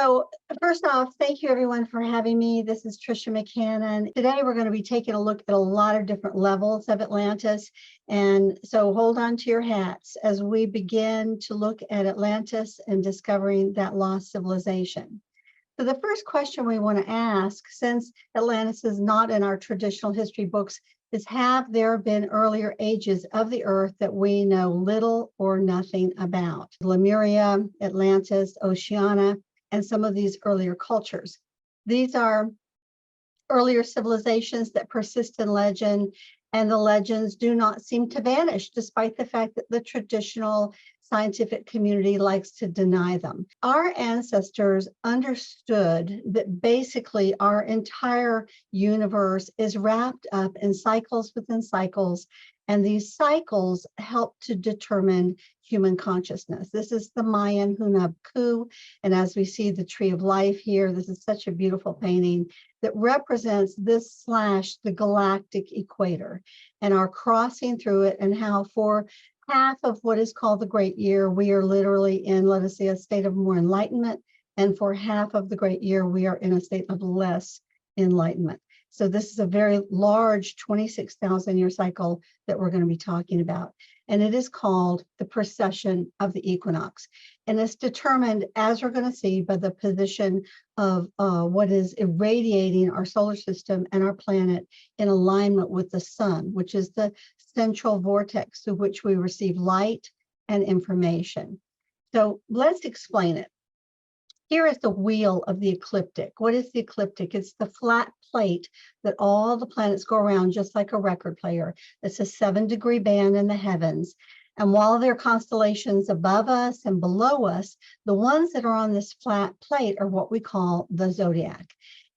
So first off, thank you everyone for having me. This is Tricia McCannon. Today we're going to be taking a look at a lot of different levels of Atlantis. And so hold on to your hats as we begin to look at Atlantis and discovering that lost civilization. So the first question we want to ask, since Atlantis is not in our traditional history books, is have there been earlier ages of the earth that we know little or nothing about? Lemuria, Atlantis, Oceania, and some of these earlier cultures. These are earlier civilizations that persist in legend, and the legends do not seem to vanish, despite the fact that the traditional scientific community likes to deny them. Our ancestors understood that basically our entire universe is wrapped up in cycles within cycles, and these cycles help to determine human consciousness. This is the Mayan Hunab-Ku, and as we see the Tree of Life here, this is such a beautiful painting that represents this / the galactic equator and our crossing through it, and how for half of what is called the Great Year, we are literally in, let us say, a state of more enlightenment, and for half of the Great Year, we are in a state of less enlightenment. So this is a very large 26,000 year cycle that we're going to be talking about. And it is called the precession of the equinox. And it's determined, as we're going to see, by the position of what is irradiating our solar system and our planet in alignment with the sun, which is the central vortex through which we receive light and information. So let's explain it. Here is the wheel of the ecliptic. What is the ecliptic? It's the flat plate that all the planets go around, just like a record player. It's a 7-degree band in the heavens. And while there are constellations above us and below us, the ones that are on this flat plate are what we call the zodiac.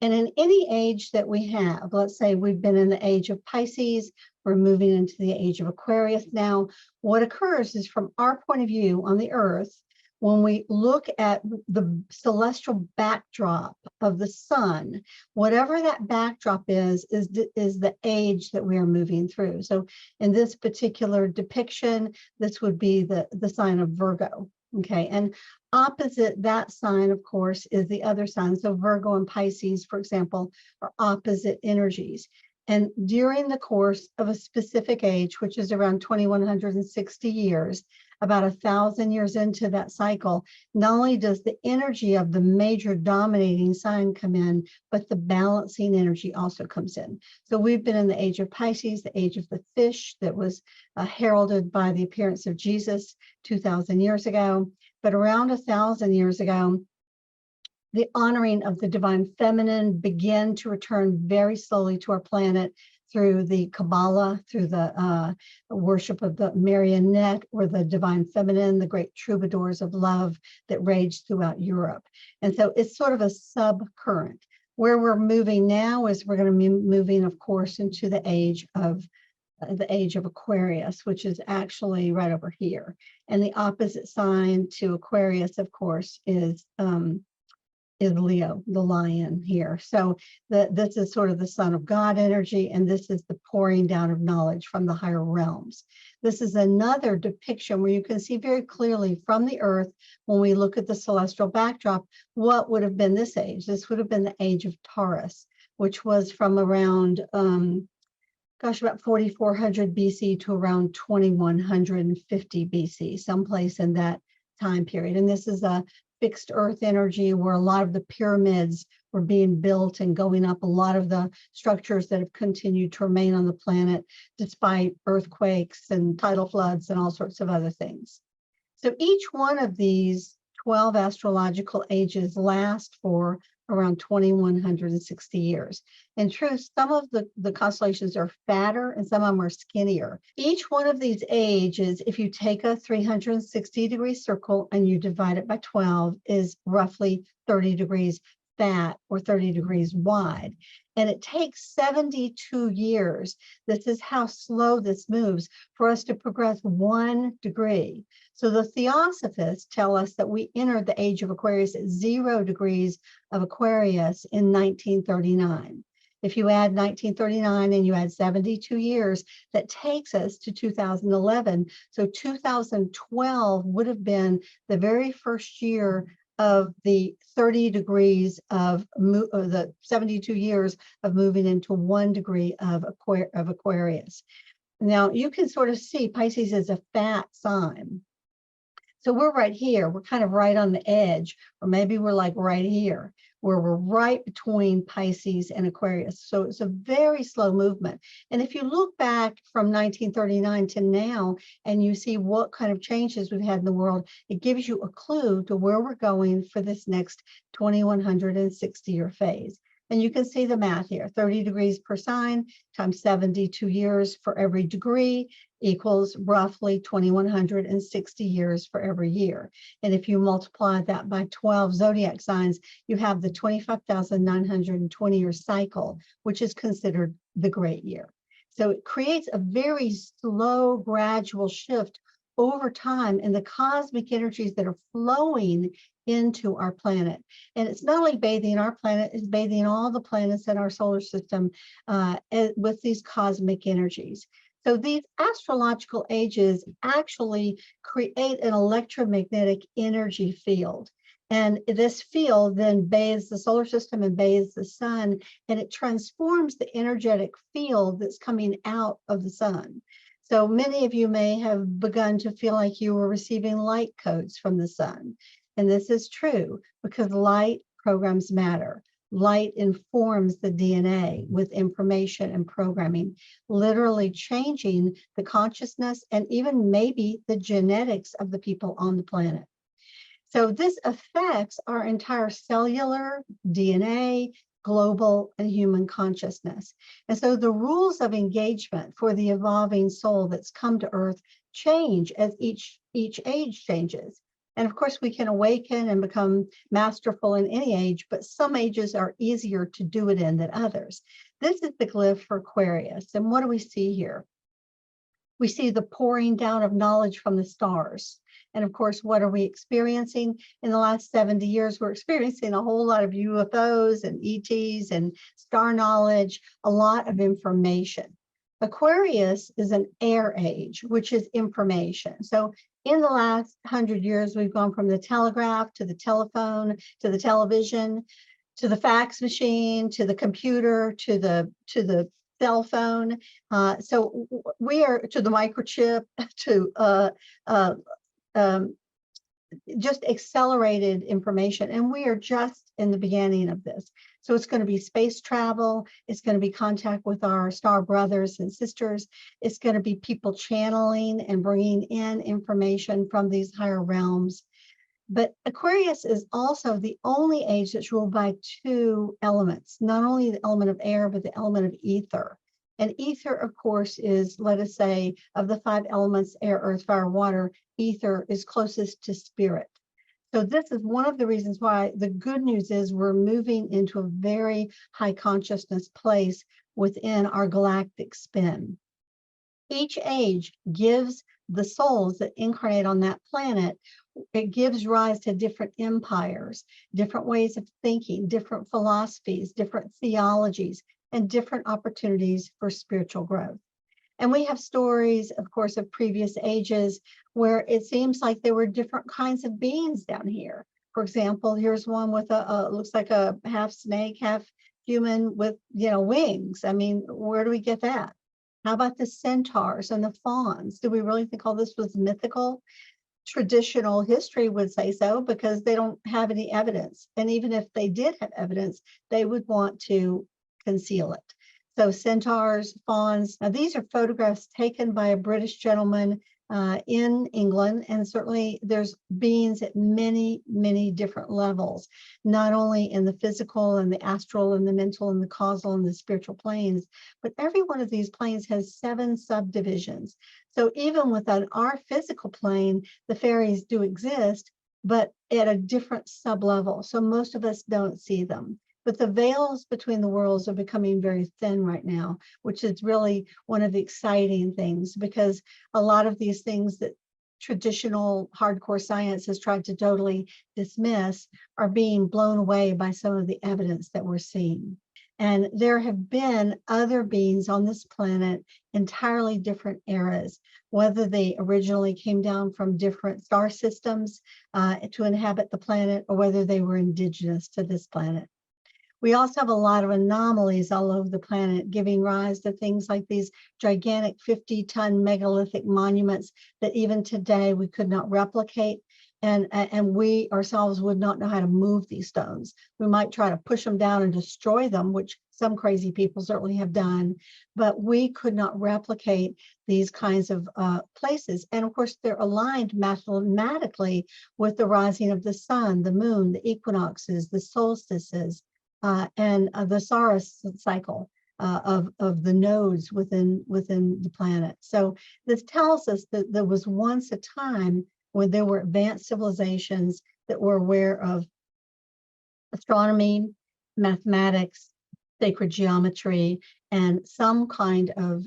And in any age that we have, let's say we've been in the age of Pisces, we're moving into the age of Aquarius now, what occurs is, from our point of view on the Earth, when we look at the celestial backdrop of the sun, whatever that backdrop is the age that we are moving through. So in this particular depiction, this would be the sign of Virgo, okay? And opposite that sign, of course, is the other sign. So Virgo and Pisces, for example, are opposite energies. And during the course of a specific age, which is around 2160 years, about 1,000 years into that cycle, not only does the energy of the major dominating sign come in, but the balancing energy also comes in. So we've been in the age of Pisces, the age of the fish that was heralded by the appearance of Jesus 2,000 years ago. But around 1,000 years ago, the honoring of the divine feminine began to return very slowly to our planet through the Kabbalah, through the worship of the marionette or the divine feminine, the great troubadours of love that raged throughout Europe. And so it's sort of a subcurrent. Where we're moving now is we're going to be moving, of course, into the age of Aquarius, which is actually right over here. And the opposite sign to Aquarius, of course, is Leo, the lion here. So this is sort of the Son of God energy, and this is the pouring down of knowledge from the higher realms. This is another depiction where you can see very clearly from the Earth, when we look at the celestial backdrop, what would have been this age. This would have been the age of Taurus, which was from around, about 4400 BC to around 2150 BC, someplace in that time period. And this is a fixed earth energy where a lot of the pyramids were being built and going up, a lot of the structures that have continued to remain on the planet despite earthquakes and tidal floods and all sorts of other things. So each one of these 12 astrological ages last for around 2160 years. In truth, some of the constellations are fatter and some of them are skinnier. Each one of these ages, if you take a 360-degree circle and you divide it by 12, is roughly 30 degrees fat or 30 degrees wide. And it takes 72 years. This is how slow this moves for us to progress 1 degree. So the Theosophists tell us that we entered the age of Aquarius at 0 degrees of Aquarius in 1939. If you add 1939 and you add 72 years, that takes us to 2011. So 2012 would have been the very first year of the 30 degrees of the 72 years of moving into 1 degree of Aquarius. Now you can sort of see Pisces is a fat sign. So we're right here. We're kind of right on the edge, or maybe we're like right here, where we're right between Pisces and Aquarius. So it's a very slow movement. And if you look back from 1939 to now, and you see what kind of changes we've had in the world, it gives you a clue to where we're going for this next 2160-year phase. And you can see the math here, 30 degrees per sign times 72 years for every degree equals roughly 2160 years for every year. And if you multiply that by 12 zodiac signs, you have the 25,920-year cycle, which is considered the great year. So it creates a very slow, gradual shift over time in the cosmic energies that are flowing into our planet. And it's not only bathing our planet, it's bathing all the planets in our solar system with these cosmic energies. So these astrological ages actually create an electromagnetic energy field. And this field then bathes the solar system and bathes the sun, and it transforms the energetic field that's coming out of the sun. So many of you may have begun to feel like you were receiving light codes from the sun. And this is true because light programs matter. Light informs the DNA with information and programming, literally changing the consciousness and even maybe the genetics of the people on the planet. So this affects our entire cellular DNA, global, and human consciousness. And so the rules of engagement for the evolving soul that's come to Earth change as each age changes. And of course, we can awaken and become masterful in any age, but some ages are easier to do it in than others. This is the glyph for Aquarius. And what do we see here? We see the pouring down of knowledge from the stars. And of course, what are we experiencing? In the last 70 years, we're experiencing a whole lot of UFOs and ETs and star knowledge, a lot of information. Aquarius is an air age, which is information. So in the last 100 years, we've gone from the telegraph to the telephone, to the television, to the fax machine, to the computer, to the cell phone. So we are to the microchip, to just accelerated information. And we are just in the beginning of this. So it's going to be space travel. It's going to be contact with our star brothers and sisters. It's going to be people channeling and bringing in information from these higher realms. But Aquarius is also the only age that's ruled by 2 elements, not only the element of air, but the element of ether. And ether, of course, is, let us say, of the 5 elements, air, earth, fire, water, ether is closest to spirit. So this is one of the reasons why the good news is we're moving into a very high consciousness place within our galactic spin. Each age gives the souls that incarnate on that planet, it gives rise to different empires, different ways of thinking, different philosophies, different theologies, and different opportunities for spiritual growth. And we have stories, of course, of previous ages where it seems like there were different kinds of beings down here. For example, here's one with looks like a half snake, half human with, wings. I mean, where do we get that? How about the centaurs and the fawns? Do we really think all this was mythical? Traditional history would say so because they don't have any evidence. And even if they did have evidence, they would want to conceal it. So centaurs, fawns, now these are photographs taken by a British gentleman in England, and certainly there's beings at many, many different levels, not only in the physical and the astral and the mental and the causal and the spiritual planes, but every one of these planes has 7 subdivisions. So even within our physical plane, the fairies do exist, but at a different sublevel. So most of us don't see them. But the veils between the worlds are becoming very thin right now, which is really one of the exciting things, because a lot of these things that traditional hardcore science has tried to totally dismiss are being blown away by some of the evidence that we're seeing. And there have been other beings on this planet, entirely different eras, whether they originally came down from different star systems to inhabit the planet, or whether they were indigenous to this planet. We also have a lot of anomalies all over the planet, giving rise to things like these gigantic 50-ton megalithic monuments that even today we could not replicate. And we ourselves would not know how to move these stones. We might try to push them down and destroy them, which some crazy people certainly have done, but we could not replicate these kinds of places. And of course, they're aligned mathematically with the rising of the sun, the moon, the equinoxes, the solstices, and the Saros cycle of the nodes within the planet. So this tells us that there was once a time when there were advanced civilizations that were aware of astronomy, mathematics, sacred geometry, and some kind of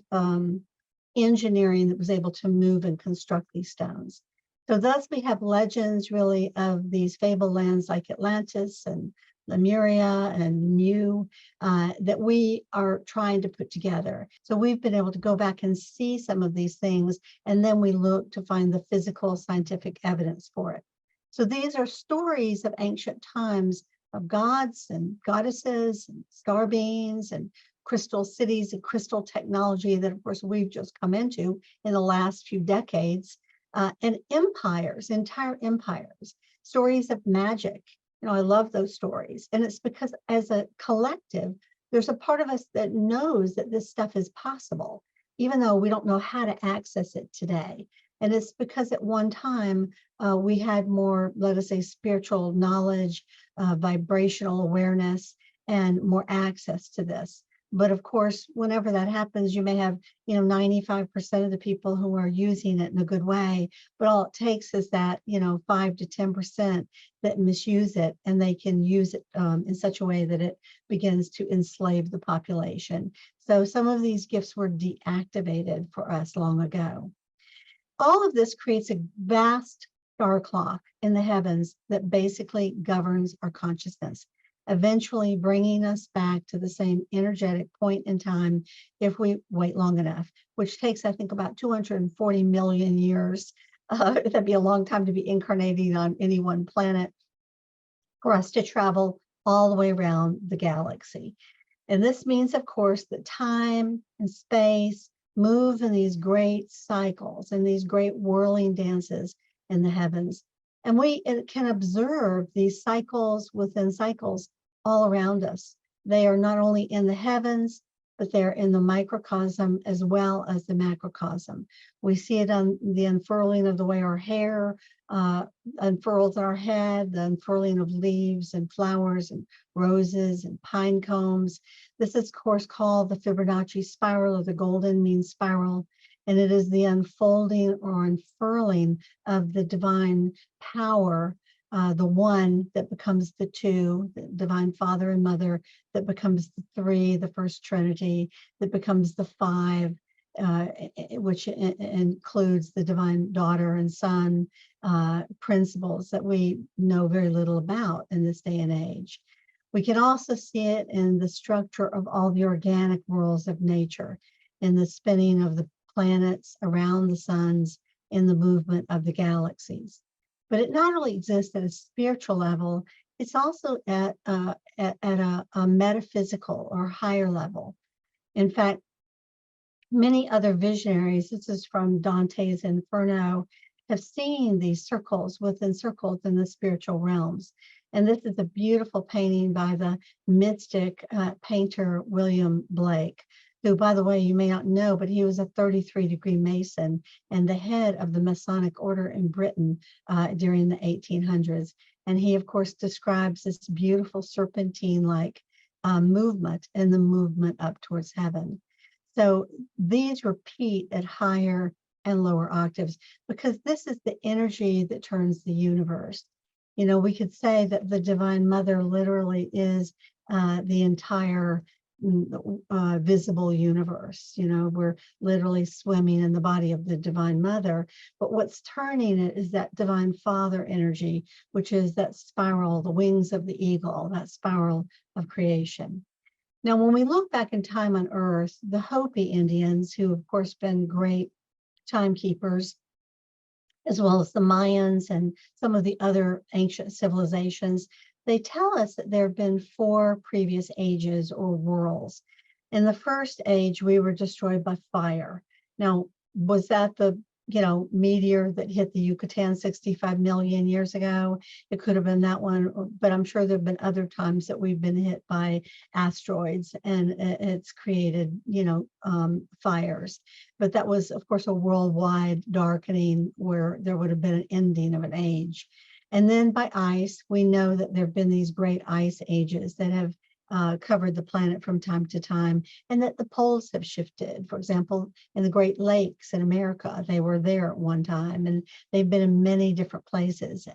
engineering that was able to move and construct these stones. So thus we have legends really of these fabled lands like Atlantis and Lemuria and Mu that we are trying to put together. So we've been able to go back and see some of these things, and then we look to find the physical scientific evidence for it. So these are stories of ancient times of gods and goddesses and star beings and crystal cities and crystal technology that of course we've just come into in the last few decades, and empires, entire empires, stories of magic. You know, I love those stories. And it's because as a collective, there's a part of us that knows that this stuff is possible, even though we don't know how to access it today. And it's because at one time we had more, let us say, spiritual knowledge, vibrational awareness, and more access to this. But of course, whenever that happens, you may have, 95% of the people who are using it in a good way, but all it takes is that, 5 to 10% that misuse it, and they can use it in such a way that it begins to enslave the population. So some of these gifts were deactivated for us long ago. All of this creates a vast star clock in the heavens that basically governs our consciousness, eventually bringing us back to the same energetic point in time if we wait long enough, which takes, I think, about 240 million years. That'd be a long time to be incarnating on any one planet for us to travel all the way around the galaxy. And this means, of course, that time and space move in these great cycles and these great whirling dances in the heavens. And we can observe these cycles within cycles all around us. They are not only in the heavens, but they're in the microcosm as well as the macrocosm. We see it on the unfurling of the way our hair unfurls in our head, the unfurling of leaves and flowers and roses and pine cones. This is, of course, called the Fibonacci spiral, or the golden mean spiral. And it is the unfolding or unfurling of the divine power, the one that becomes the two, the divine Father and Mother, that becomes the three, the first Trinity, that becomes the five, which includes the divine daughter and son principles that we know very little about in this day and age. We can also see it in the structure of all the organic worlds of nature, in the spinning of the planets around the suns, in the movement of the galaxies. But it not only exists at a spiritual level, it's also at a metaphysical or higher level. In fact, many other visionaries, this is from Dante's Inferno, have seen these circles within circles in the spiritual realms. And this is a beautiful painting by the mystic painter William Blake, who, by the way, you may not know, but he was a 33-degree Mason and the head of the Masonic order in Britain during the 1800s. And he, of course, describes this beautiful serpentine-like movement and the movement up towards heaven. So these repeat at higher and lower octaves because this is the energy that turns the universe. You know, we could say that the Divine Mother literally is the entire visible universe. You know, we're literally swimming in the body of the Divine Mother, but what's turning it is that Divine Father energy, which is that spiral, the wings of the eagle, that spiral of creation. Now, when we look back in time on Earth, the Hopi Indians, who of course been great timekeepers, as well as the Mayans and some of the other ancient civilizations, they tell us that there have been 4 previous ages or worlds. In the first age, we were destroyed by fire. Now, was that the meteor that hit the Yucatan 65 million years ago? It could have been that one, but I'm sure there have been other times that we've been hit by asteroids and it's created, fires. But that was, of course, a worldwide darkening where there would have been an ending of an age. And then by ice, we know that there have been these great ice ages that have covered the planet from time to time, and that the poles have shifted. For example, in the Great Lakes in America, they were there at one time, and they've been in many different places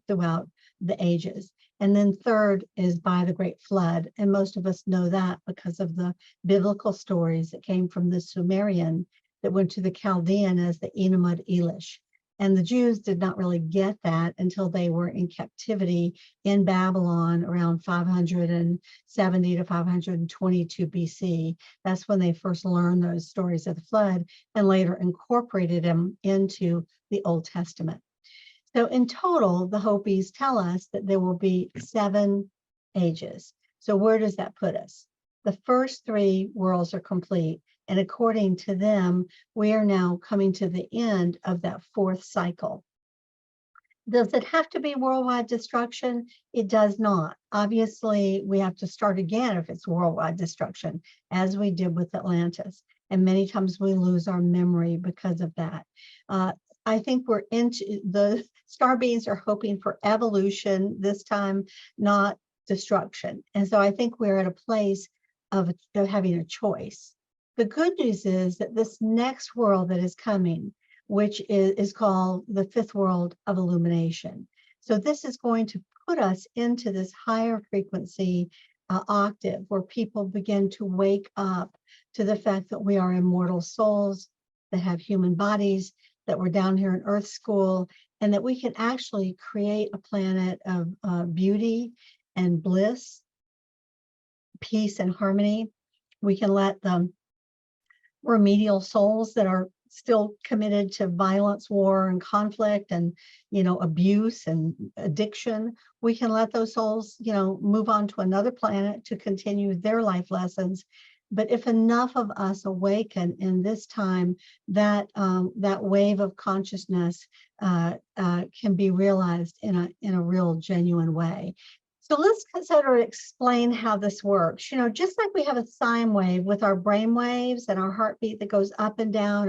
throughout the ages. And then third is by the Great Flood, and most of us know that because of the biblical stories that came from the Sumerian that went to the Chaldean as the Enumad Elish. And the Jews did not really get that until they were in captivity in Babylon around 570 to 522 BC. That's when they first learned those stories of the flood and later incorporated them into the Old Testament. So in total, the Hopis tell us that there will be 7 ages. So where does that put us? The first 3 worlds are complete. And according to them, we are now coming to the end of that 4th cycle. Does it have to be worldwide destruction? It does not. Obviously, we have to start again if it's worldwide destruction, as we did with Atlantis. And many times we lose our memory because of that. I think we're into the star beings are hoping for evolution this time, not destruction. And so I think we're at a place of having a choice. The good news is that this next world that is coming, which is called the 5th world of illumination. So this is going to put us into this higher frequency octave where people begin to wake up to the fact that we are immortal souls that have human bodies, that we're down here in Earth School, and that we can actually create a planet of beauty and bliss, peace and harmony. We can let the remedial souls that are still committed to violence, war, and conflict, and abuse and addiction, we can let those souls move on to another planet to continue their life lessons. But if enough of us awaken in this time, that wave of consciousness can be realized in a real genuine way. So let's consider explain how this works. Just like we have a sine wave with our brain waves and our heartbeat that goes up and down,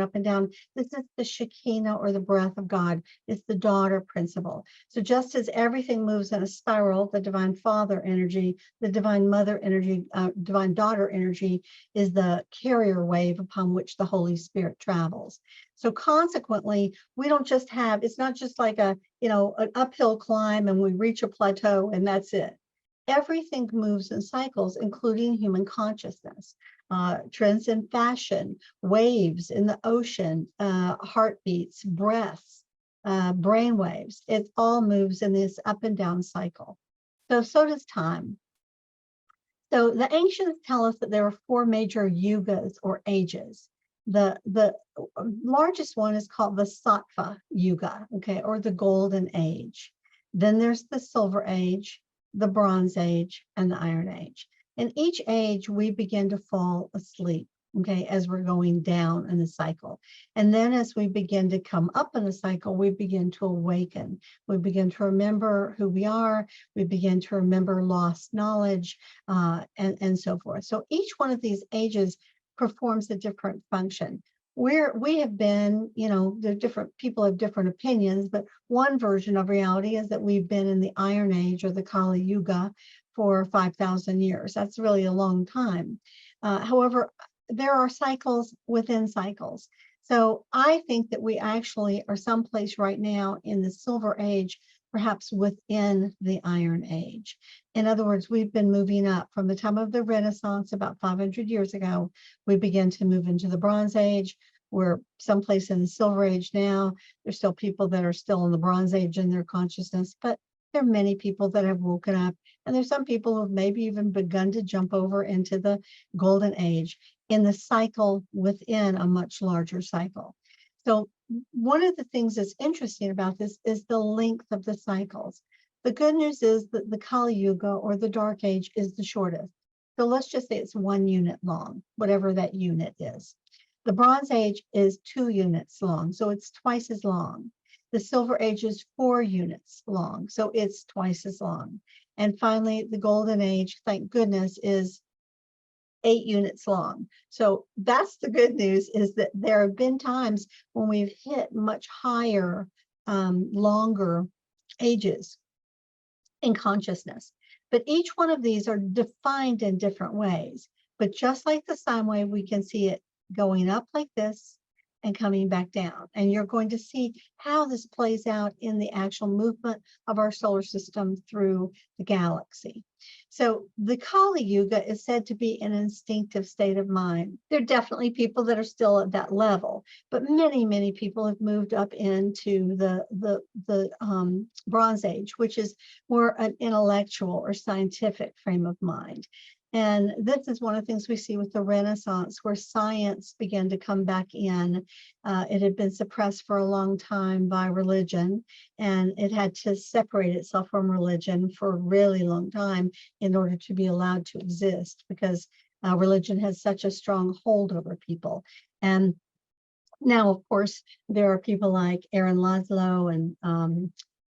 this is the Shekinah or the breath of God. It's the daughter principle. So just as everything moves in a spiral, the divine father energy, the divine mother energy, divine daughter energy is the carrier wave upon which the Holy Spirit travels. So consequently, we don't just have, it's not just like an uphill climb and we reach a plateau and that's it. Everything moves in cycles, including human consciousness, trends in fashion, waves in the ocean, heartbeats, breaths, brain waves. It all moves in this up and down cycle. So does time. So the ancients tell us that there are 4 major yugas or ages. The largest one is called the Sattva Yuga, or the Golden Age. Then there's the Silver Age, the Bronze Age, and the Iron Age. In each age, we begin to fall asleep, as we're going down in the cycle. And then as we begin to come up in the cycle, we begin to awaken. We begin to remember who we are. We begin to remember lost knowledge, and so forth. So each one of these ages performs a different function. We have been, the different people have different opinions, but one version of reality is that we've been in the Iron Age or the Kali Yuga for 5,000 years. That's really a long time. However, there are cycles within cycles. So I think that we actually are someplace right now in the Silver Age, perhaps within the Iron Age. In other words, we've been moving up from the time of the Renaissance about 500 years ago. We began to move into the Bronze Age. We're someplace in the Silver Age now. There's still people that are still in the Bronze Age in their consciousness, but There are many people that have woken up, and there's some people who have maybe even begun to jump over into the golden age in the cycle within a much larger cycle. So one of the things that's interesting about this is the length of the cycles. The good news is that the Kali Yuga, or the Dark Age, is the shortest. So let's just say it's 1 unit long, whatever that unit is. The Bronze Age is 2 units long, so it's twice as long. The Silver Age is 4 units long, so it's twice as long. And finally, the Golden Age, thank goodness, is 8 units long. So that's the good news, is that there have been times when we've hit much higher, longer ages in consciousness. But each one of these are defined in different ways. But just like the sine wave, we can see it going up like this and coming back down. And you're going to see how this plays out in the actual movement of our solar system through the galaxy. So the Kali Yuga is said to be an instinctive state of mind. There are definitely people that are still at that level, but many, many people have moved up into the Bronze Age, which is more an intellectual or scientific frame of mind. And this is one of the things we see with the Renaissance, where science began to come back in. It had been suppressed for a long time by religion, and it had to separate itself from religion for a really long time in order to be allowed to exist, because religion has such a strong hold over people. And now, of course, there are people like Aaron Laszlo and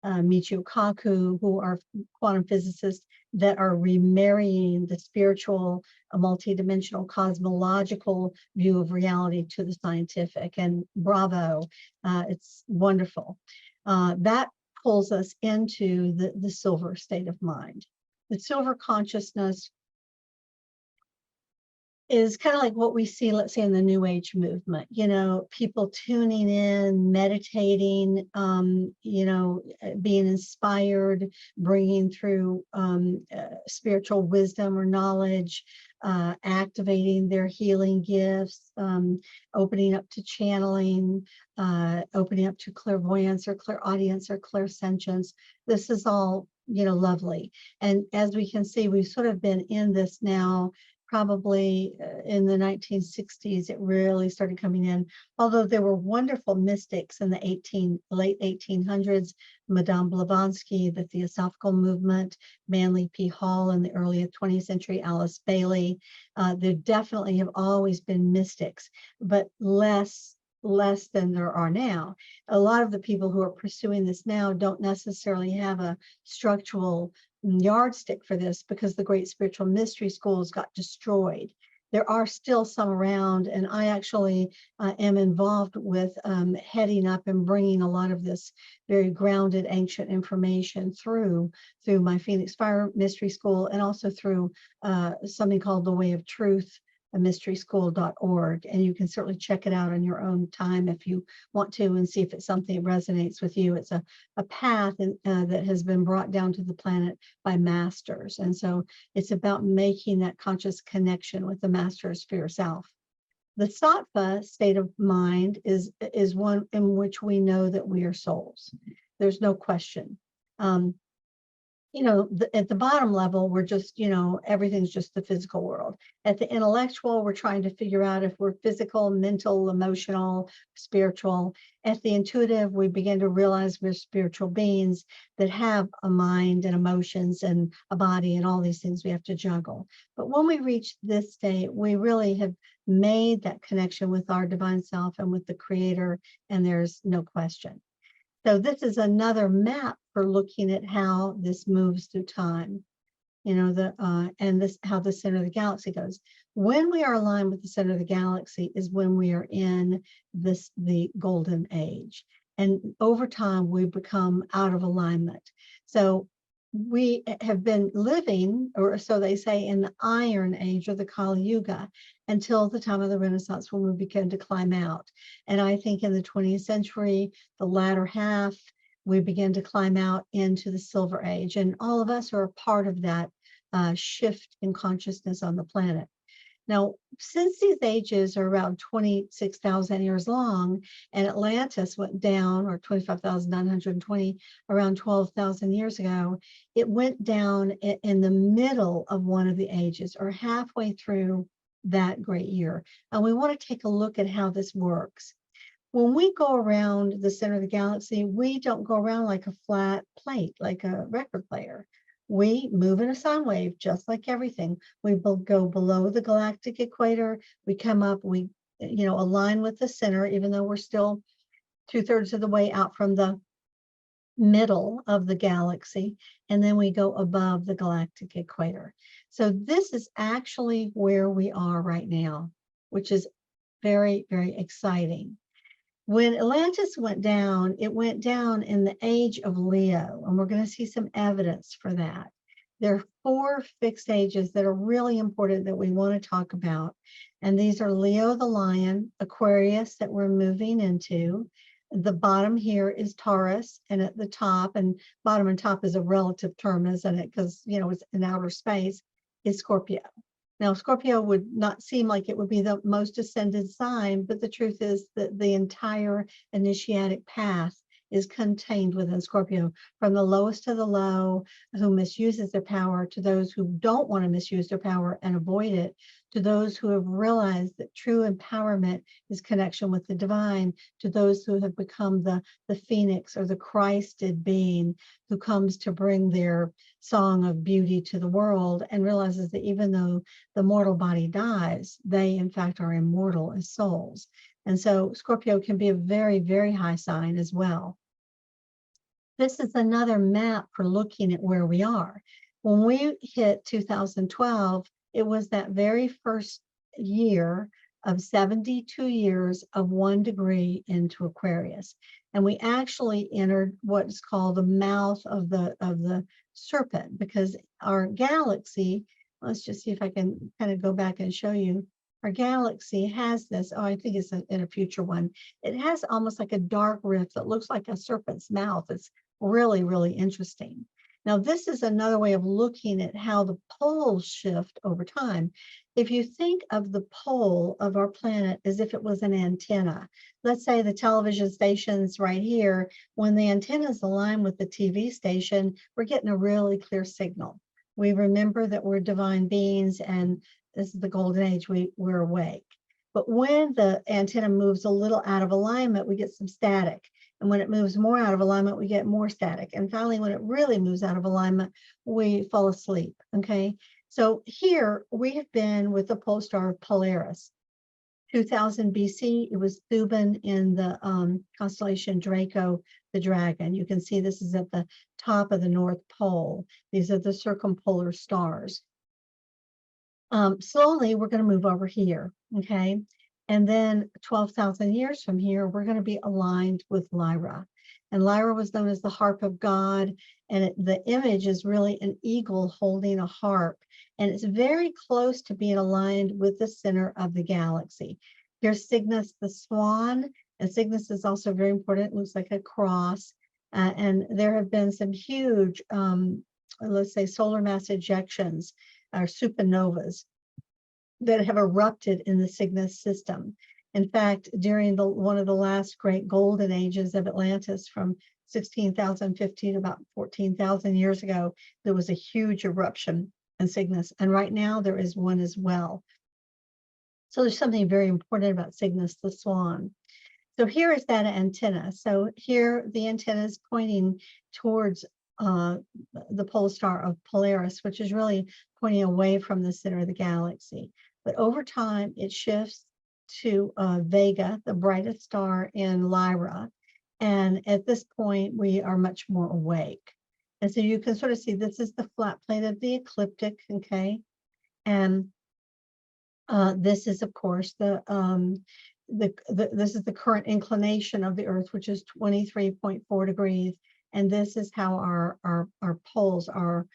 Michio Kaku, who are quantum physicists that are remarrying the spiritual, multidimensional, cosmological view of reality to the scientific. And bravo, it's wonderful. That pulls us into the silver state of mind. The silver consciousness is kind of like what we see, let's say, in the New Age movement, you know, people tuning in, meditating, you know, being inspired, bringing through spiritual wisdom or knowledge, activating their healing gifts, opening up to channeling, opening up to clairvoyance or clairaudience or clairsentience. This is all, you know, lovely. And as we can see, we've sort of been in this now. Probably in the 1960s, it really started coming in. Although there were wonderful mystics in the late 1800s, Madame Blavatsky, the Theosophical movement, Manly P. Hall in the early 20th century, Alice Bailey. There definitely have always been mystics, but less than there are now. A lot of the people who are pursuing this now don't necessarily have a structural yardstick for this, because the great spiritual mystery schools got destroyed. There are still some around, and I actually am involved with heading up and bringing a lot of this very grounded ancient information through my Phoenix Fire Mystery School, and also through something called the Way of Truth, mysteryschool.org. And you can certainly check it out on your own time if you want to, and see if it's something that resonates with you. It's a path that has been brought down to the planet by masters. And so it's about making that conscious connection with the master spirit self. The sattva state of mind is one in which we know that we are souls. There's no question. You know, at the bottom level, we're just, you know, everything's just the physical world. At the intellectual, we're trying to figure out if we're physical, mental, emotional, spiritual. At the intuitive, we begin to realize we're spiritual beings that have a mind and emotions and a body and all these things we have to juggle. But when we reach this state, we really have made that connection with our divine self and with the creator, and there's no question. So this is another map for looking at how this moves through time, you know, and this how the center of the galaxy goes. When we are aligned with the center of the galaxy is when we are in the golden age, and over time we become out of alignment. So we have been living, or so they say, in the Iron Age or the Kali Yuga until the time of the Renaissance, when we began to climb out. And I think in the 20th century, the latter half, we began to climb out into the Silver Age. And all of us are a part of that shift in consciousness on the planet. Now, since these ages are around 26,000 years long, and Atlantis went down, or 25,920, around 12,000 years ago, it went down in the middle of one of the ages, or halfway through that great year. And we want to take a look at how this works. When we go around the center of the galaxy, we don't go around like a flat plate, like a record player. We move in a sine wave, just like everything. We go below the galactic equator. We come up, we align with the center, even though we're still 2/3 of the way out from the middle of the galaxy, and then we go above the galactic equator. So this is actually where we are right now, which is very, very exciting. When Atlantis went down, it went down in the age of Leo, and we're going to see some evidence for that. There are 4 fixed ages that are really important that we want to talk about, and these are Leo the lion, Aquarius that we're moving into. The bottom here is Taurus, and at the top, and bottom and top is a relative term, isn't it? Because, it's in outer space, is Scorpio. Now, Scorpio would not seem like it would be the most ascended sign, but the truth is that the entire initiatic path is contained within Scorpio, from the lowest to the low, who misuses their power, to those who don't want to misuse their power and avoid it, to those who have realized that true empowerment is connection with the divine, to those who have become the phoenix or the Christed being who comes to bring their song of beauty to the world and realizes that even though the mortal body dies, they in fact are immortal as souls. And so Scorpio can be a very, very high sign as well. This is another map for looking at where we are. When we hit 2012, it was that very first year of 72 years of 1 degree into Aquarius. And we actually entered what's called the mouth of the serpent, because our galaxy, let's just see if I can kind of go back and show you. Our galaxy has this, I think it's in a future one. It has almost like a dark rift that looks like a serpent's mouth. It's really, really interesting. Now, this is another way of looking at how the poles shift over time. If you think of the pole of our planet as if it was an antenna, let's say the television station's right here, when the antennas align with the TV station, we're getting a really clear signal. We remember that we're divine beings and this is the golden age, we're awake. But when the antenna moves a little out of alignment, we get some static. And when it moves more out of alignment, we get more static. And finally, when it really moves out of alignment, we fall asleep, okay? So here we have been with the pole star Polaris. 2000 BC, it was Thuban in the constellation Draco, the dragon. You can see this is at the top of the North Pole. These are the circumpolar stars. Slowly, we're going to move over here, okay? And then 12,000 years from here, we're going to be aligned with Lyra. And Lyra was known as the harp of God. And the image is really an eagle holding a harp. And it's very close to being aligned with the center of the galaxy. Here's Cygnus the swan. And Cygnus is also very important. It looks like a cross. And there have been some huge, let's say, solar mass ejections or supernovas that have erupted in the Cygnus system. In fact, during one of the last great golden ages of Atlantis, from 16,050 to about 14,000 years ago, there was a huge eruption in Cygnus. And right now there is one as well. So there's something very important about Cygnus the swan. So here is that antenna. So here the antenna is pointing towards the pole star of Polaris, which is really pointing away from the center of the galaxy. But over time, it shifts to Vega, the brightest star in Lyra. And at this point, we are much more awake. And so you can sort of see this is the flat plate of the ecliptic, okay? And this is, of course, this is the current inclination of the Earth, which is 23.4 degrees. And this is how our poles are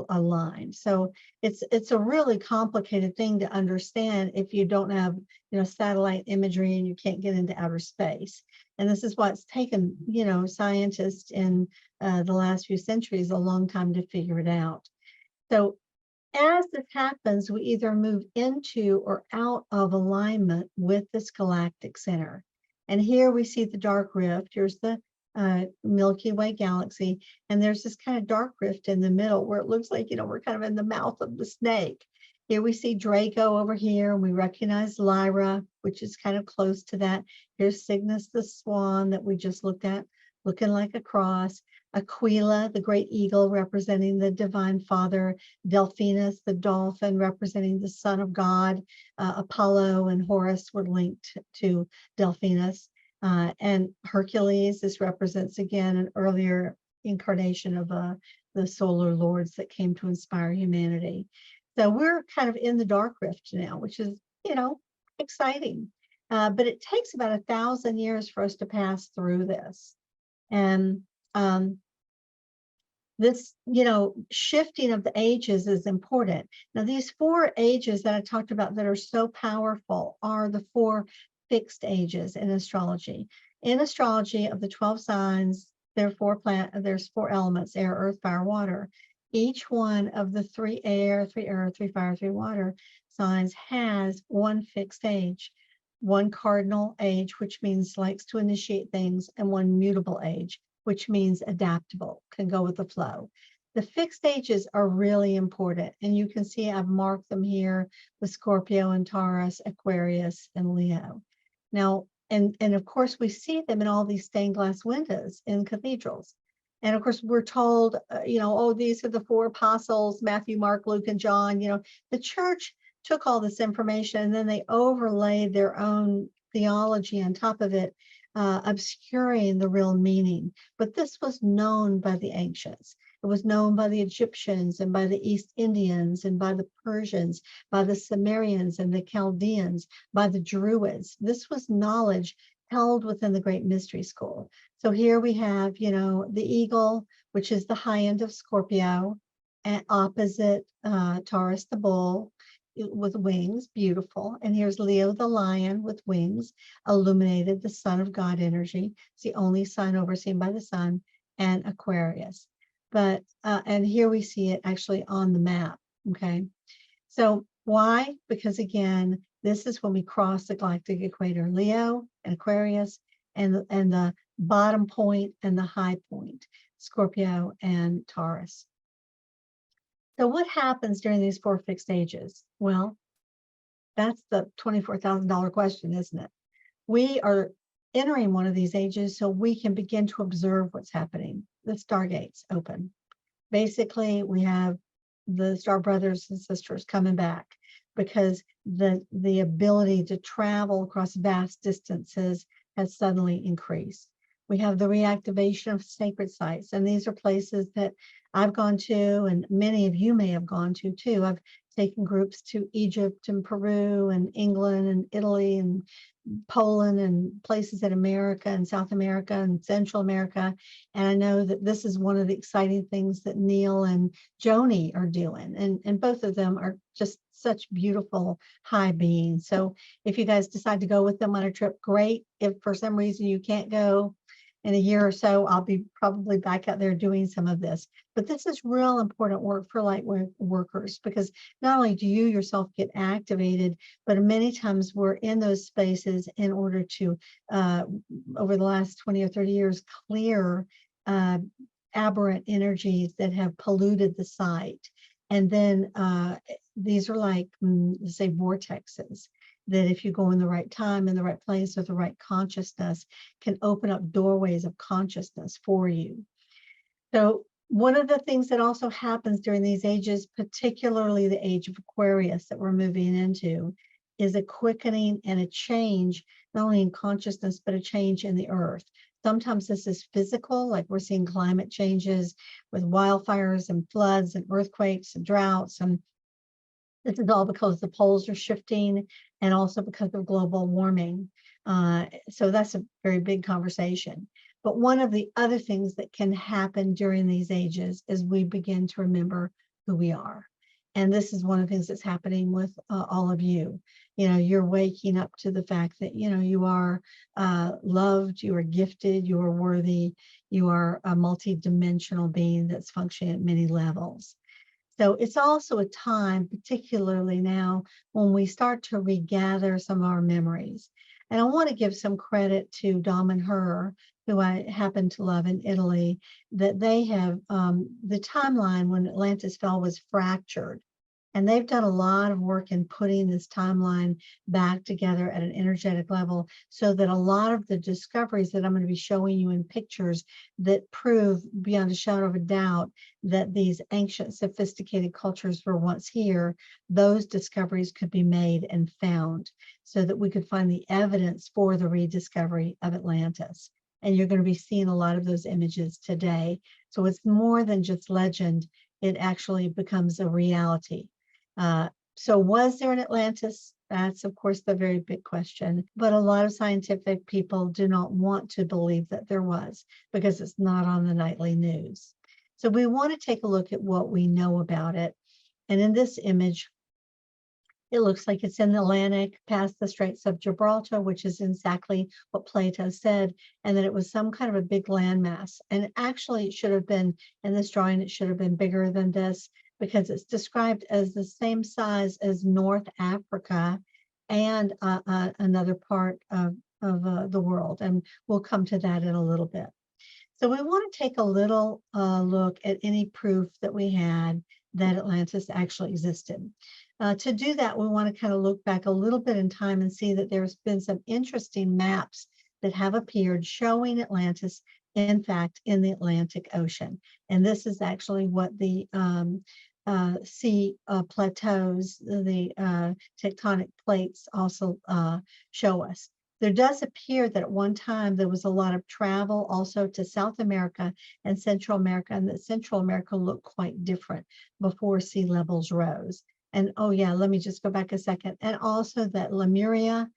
aligned. So it's a really complicated thing to understand if you don't have satellite imagery and you can't get into outer space. And this is why it's taken scientists in the last few centuries a long time to figure it out. So as this happens, we either move into or out of alignment with this galactic center. And here we see the dark rift. Here's the Milky Way galaxy. And there's this kind of dark rift in the middle where it looks like, we're kind of in the mouth of the snake. Here we see Draco over here, and we recognize Lyra, which is kind of close to that. Here's Cygnus, the swan that we just looked at, looking like a cross. Aquila, the great eagle, representing the divine father. Delphinus, the dolphin, representing the son of God. Apollo and Horus were linked to Delphinus. And Hercules, this represents again an earlier incarnation of the solar lords that came to inspire humanity. So we're kind of in the dark rift now, which is, exciting. But it takes about 1,000 years for us to pass through this. And this, shifting of the ages is important. Now, these 4 ages that I talked about that are so powerful are the 4 fixed ages in astrology. In astrology, of the 12 signs, there's 4 elements: air, earth, fire, water. Each one of the 3 air, 3 earth, 3 fire, 3 water signs has 1 fixed age, 1 cardinal age, which means likes to initiate things, and 1 mutable age, which means adaptable, can go with the flow. The fixed ages are really important. And you can see I've marked them here with Scorpio and Taurus, Aquarius, and Leo. Now, and of course, we see them in all these stained glass windows in cathedrals. And of course, we're told, oh, these are the 4 apostles, Matthew, Mark, Luke, and John. The church took all this information and then they overlaid their own theology on top of it, obscuring the real meaning. But this was known by the ancients. It was known by the Egyptians and by the East Indians and by the Persians, by the Sumerians and the Chaldeans, by the Druids. This was knowledge held within the Great Mystery School. So here we have, the eagle, which is the high end of Scorpio, and opposite Taurus, the bull, with wings, beautiful. And here's Leo, the lion, with wings, illuminated, the son of God energy. It's the only sign overseen by the sun, and Aquarius. But, and here we see it actually on the map, okay? So why? Because again, this is when we cross the galactic equator, Leo and Aquarius, and the bottom point and the high point, Scorpio and Taurus. So what happens during these 4 fixed ages? Well, that's the $24,000 question, isn't it? We are entering one of these ages so we can begin to observe what's happening. The stargates open. Basically, we have the star brothers and sisters coming back because the ability to travel across vast distances has suddenly increased. We have the reactivation of sacred sites, and these are places that I've gone to, and many of you may have gone to too. I've taken groups to Egypt and Peru and England and Italy and Poland and places in America and South America and Central America. And I know that this is one of the exciting things that Neil and Joni are doing. And both of them are just such beautiful high beings. So if you guys decide to go with them on a trip, great. If for some reason you can't go, in a year or so, I'll be probably back out there doing some of this. But this is real important work for light workers, because not only do you yourself get activated, but many times we're in those spaces in order to, over the last 20 or 30 years, clear aberrant energies that have polluted the site. And then these are like, say, vortexes, that if you go in the right time, in the right place, with the right consciousness, can open up doorways of consciousness for you. So one of the things that also happens during these ages, particularly the age of Aquarius that we're moving into, is a quickening and a change, not only in consciousness, but a change in the earth. Sometimes this is physical, like we're seeing climate changes with wildfires and floods and earthquakes and droughts. And this is all because the poles are shifting and also because of global warming. So that's a very big conversation. But one of the other things that can happen during these ages is we begin to remember who we are. And this is one of the things that's happening with all of you. You're waking up to the fact that, you are loved, you are gifted, you are worthy, you are a multi-dimensional being that's functioning at many levels. So it's also a time, particularly now, when we start to regather some of our memories. And I want to give some credit to Dom and Her, who I happen to love in Italy, that they have the timeline when Atlantis fell was fractured. And they've done a lot of work in putting this timeline back together at an energetic level so that a lot of the discoveries that I'm going to be showing you in pictures that prove beyond a shadow of a doubt that these ancient, sophisticated cultures were once here, those discoveries could be made and found so that we could find the evidence for the rediscovery of Atlantis. And you're going to be seeing a lot of those images today. So it's more than just legend. It actually becomes a reality. So was there an Atlantis? That's, of course, the very big question. But a lot of scientific people do not want to believe that there was because it's not on the nightly news. So we want to take a look at what we know about it. And in this image, it looks like it's in the Atlantic past the Straits of Gibraltar, which is exactly what Plato said, and that it was some kind of a big landmass. And actually, it should have been, in this drawing, it should have been bigger than this because it's described as the same size as North Africa and another part of the world. And we'll come to that in a little bit. So we want to take a little look at any proof that we had that Atlantis actually existed. To do that, we want to kind of look back a little bit in time and see that there's been some interesting maps that have appeared showing Atlantis, in fact, in the Atlantic Ocean. And this is actually what the sea plateaus, the tectonic plates also show us. There does appear that at one time there was a lot of travel also to South America and Central America, and that Central America looked quite different before sea levels rose. And oh yeah, let me just go back a second. And also that Lemuria,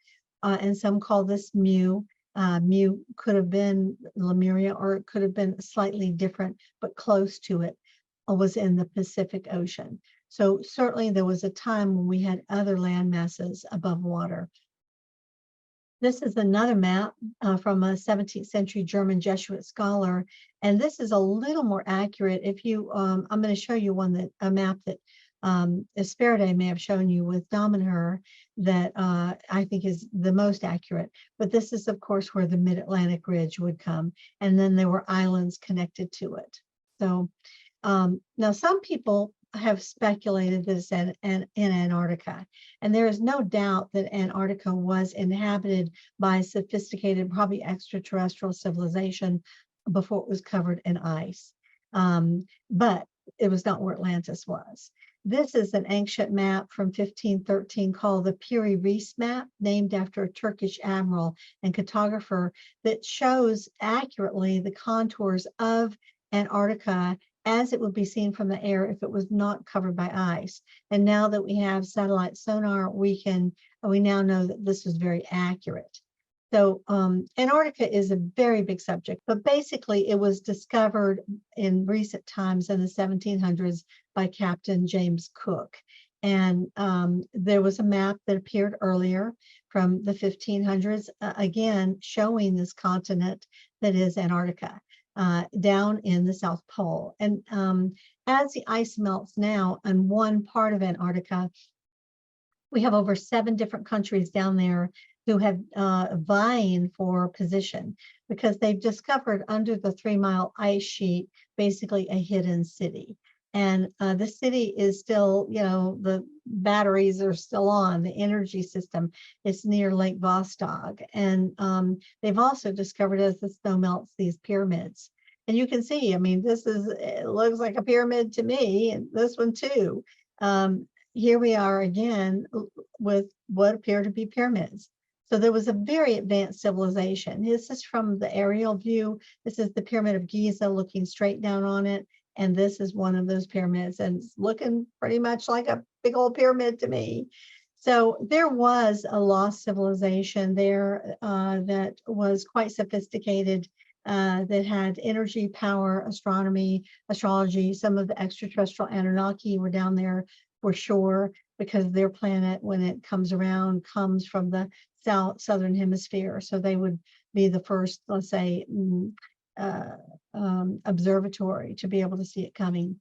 and some call this Mu. Mu could have been Lemuria, or it could have been slightly different, but close to it, was in the Pacific Ocean. So certainly there was a time when we had other land masses above water. This is another map from a 17th century German Jesuit scholar, and this is a little more accurate. If you, I'm going to show you a map that Esperidae may have shown you with Dom and Her that I think is the most accurate. But this is, of course, where the Mid-Atlantic Ridge would come, and then there were islands connected to it. So now some people have speculated this in Antarctica, and there is no doubt that Antarctica was inhabited by a sophisticated, probably extraterrestrial civilization before it was covered in ice. But it was not where Atlantis was. This is an ancient map from 1513 called the Piri Reis map, named after a Turkish admiral and cartographer, that shows accurately the contours of Antarctica as it would be seen from the air if it was not covered by ice. And now that we have satellite sonar, we now know that this was very accurate. So Antarctica is a very big subject, but basically it was discovered in recent times in the 1700s by Captain James Cook. And there was a map that appeared earlier from the 1500s, again, showing this continent that is Antarctica. Down in the South Pole. And as the ice melts now on one part of Antarctica, we have over 7 different countries down there who have vying for position because they've discovered under the 3-mile ice sheet, basically a hidden city. And the city is still, the batteries are still on, the energy system is near Lake Vostok. And they've also discovered as the snow melts these pyramids. And you can see, it looks like a pyramid to me, and this one too. Here we are again with what appear to be pyramids. So there was a very advanced civilization. This is from the aerial view. This is the Pyramid of Giza looking straight down on it. And this is one of those pyramids, and it's looking pretty much like a big old pyramid to me. So there was a lost civilization there that was quite sophisticated, that had energy, power, astronomy, astrology. Some of the extraterrestrial Anunnaki were down there for sure, because their planet, when it comes around, comes from the southern hemisphere. So they would be the first, let's say, observatory to be able to see it coming.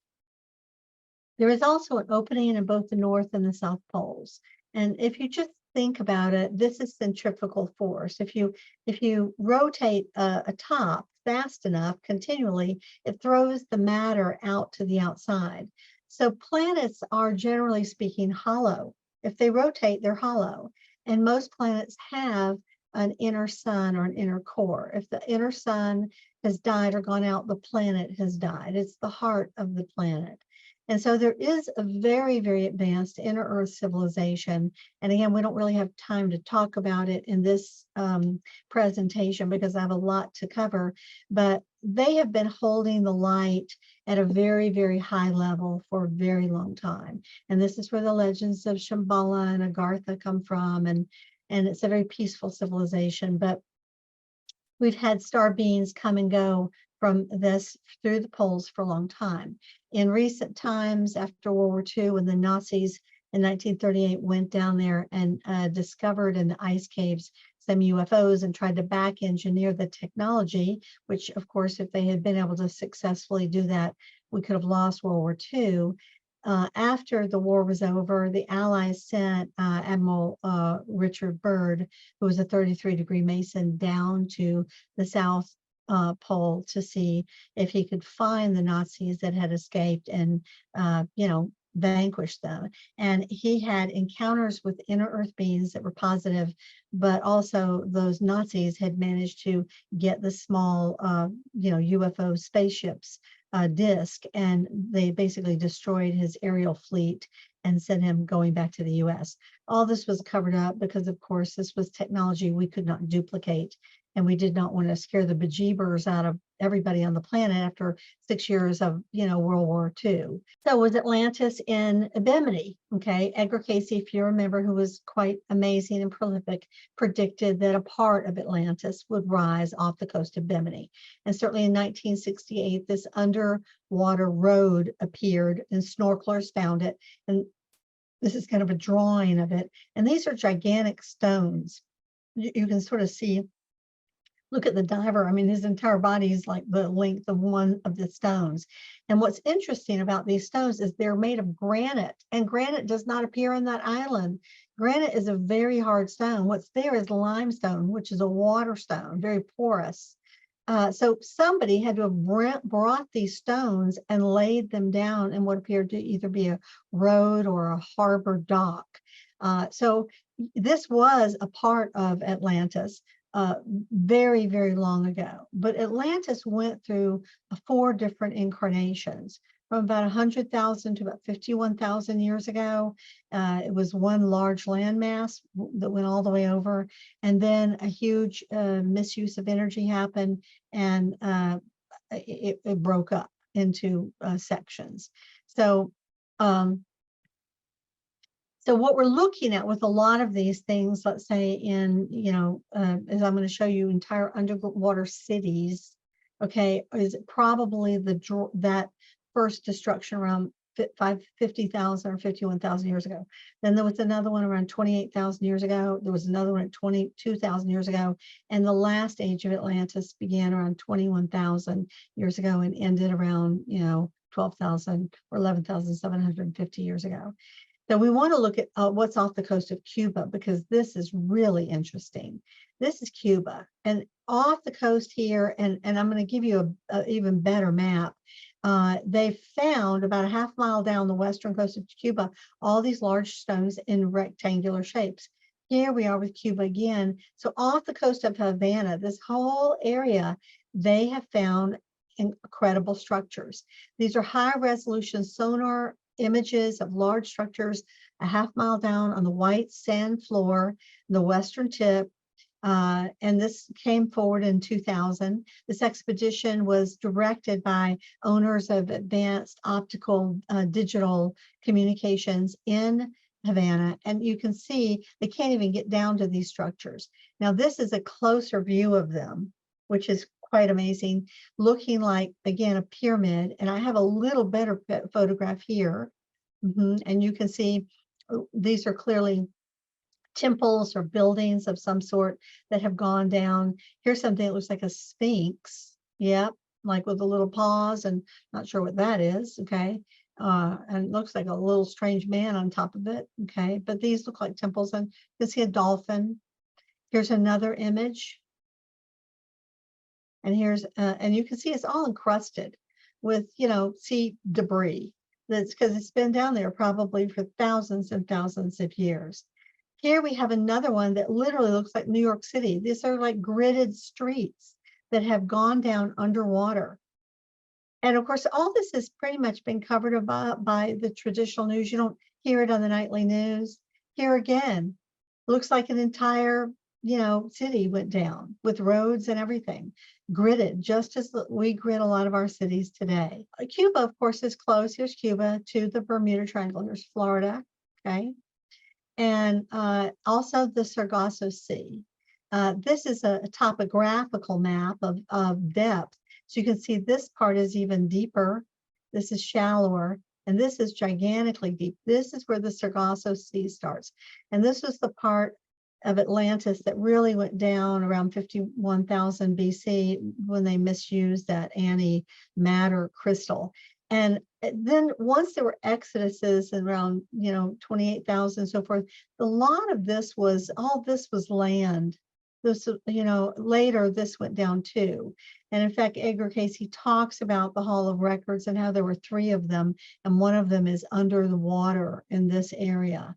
There is also an opening in both the North and the South poles. And if you just think about it, this is centrifugal force. If you rotate a top fast enough continually, it throws the matter out to the outside. So planets are, generally speaking, hollow. If they rotate, they're hollow. And most planets have an inner sun or an inner core. If the inner sun has died or gone out, the planet has died. It's the heart of the planet. And so there is a very, very advanced inner Earth civilization. And again, we don't really have time to talk about it in this presentation because I have a lot to cover, but they have been holding the light at a very, very high level for a very long time. And this is where the legends of Shambhala and Agartha come from. And it's a very peaceful civilization, but we've had star beings come and go from this through the poles for a long time. In recent times, after World War II, when the Nazis in 1938 went down there and discovered in the ice caves some UFOs and tried to back engineer the technology, which of course, if they had been able to successfully do that, we could have lost World War II. After the war was over, the Allies sent Admiral Richard Byrd, who was a 33-degree Mason, down to the South Pole to see if he could find the Nazis that had escaped and, vanquish them. And he had encounters with inner Earth beings that were positive, but also those Nazis had managed to get the small, UFO spaceships disc, and they basically destroyed his aerial fleet and sent him going back to the US. All this was covered up because, of course, this was technology we could not duplicate, and we did not want to scare the bejeebers out of everybody on the planet after 6 years of, World War II. So was Atlantis in Bimini? Okay, Edgar Cayce, if you remember, who was quite amazing and prolific, predicted that a part of Atlantis would rise off the coast of Bimini. And certainly in 1968, this underwater road appeared and snorkelers found it. And this is kind of a drawing of it. And these are gigantic stones. You can sort of see, look at the diver. I mean, his entire body is like the length of one of the stones. And what's interesting about these stones is they're made of granite, and granite does not appear on that island. Granite is a very hard stone. What's there is limestone, which is a water stone, very porous. So somebody had to have brought these stones and laid them down in what appeared to either be a road or a harbor dock. So this was a part of Atlantis very, very long ago. But Atlantis went through 4 different incarnations. From about 100,000 to about 51,000 years ago. It was one large landmass that went all the way over. And then a huge misuse of energy happened, and it broke up into sections. So what we're looking at with a lot of these things, let's say in, as I'm going to show you, entire underwater cities, okay, is probably that first destruction around 50,000 or 51,000 years ago. Then there was another one around 28,000 years ago. There was another one at 22,000 years ago. And the last age of Atlantis began around 21,000 years ago and ended around, 12,000 or 11,750 years ago. So we want to look at what's off the coast of Cuba, because this is really interesting. This is Cuba, and off the coast here, and I'm going to give you a even better map. They found about a half mile down the western coast of Cuba, all these large stones in rectangular shapes. Here we are with Cuba again. So off the coast of Havana, this whole area, they have found incredible structures. These are high resolution sonar images of large structures a half mile down on the white sand floor, the western tip. And this came forward in 2000. This expedition was directed by owners of advanced optical digital communications in Havana. And you can see they can't even get down to these structures. Now, this is a closer view of them, which is quite amazing, looking like, again, a pyramid. And I have a little better photograph here. And you can see these are clearly temples or buildings of some sort that have gone down. Here's something that looks like a sphinx. Yep, like with the little paws, and not sure what that is. Okay. and it looks like a little strange man on top of it. Okay, but these look like temples, and you can see a dolphin. Here's another image, and here's and you can see it's all encrusted with, you know, sea debris. That's because it's been down there probably for thousands and thousands of years. Here we have another one that literally looks like New York City. These are like gridded streets that have gone down underwater. And of course, all this has pretty much been covered about by the traditional news. You don't hear it on the nightly news. Here again, looks like an entire, you know, city went down with roads and everything, gridded, just as we grid a lot of our cities today. Cuba, of course, is close. Here's Cuba to the Bermuda Triangle. Here's Florida, okay? And also the Sargasso Sea. This is a topographical map of depth. So you can see this part is even deeper. This is shallower, and this is gigantically deep. This is where the Sargasso Sea starts. And this was the part of Atlantis that really went down around 51,000 BC when they misused that antimatter crystal. And then once there were exoduses around, you know, 28,000 and so forth, a lot of this was, all this was land. This, you know, later this went down too. And in fact, Edgar Cayce talks about the Hall of Records and how there were 3 of them, and one of them is under the water in this area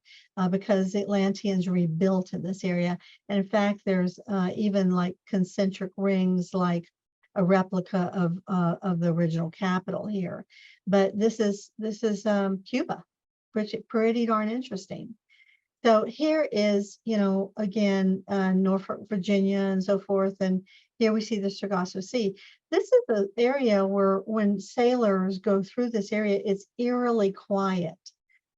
because the Atlanteans rebuilt in this area. And in fact, there's even like concentric rings, like a replica of the original capital here. But this is Cuba, pretty darn interesting. So here is, you know, again, Norfolk, Virginia, and so forth. And here we see the Sargasso Sea. This is the area where when sailors go through this area, it's eerily quiet.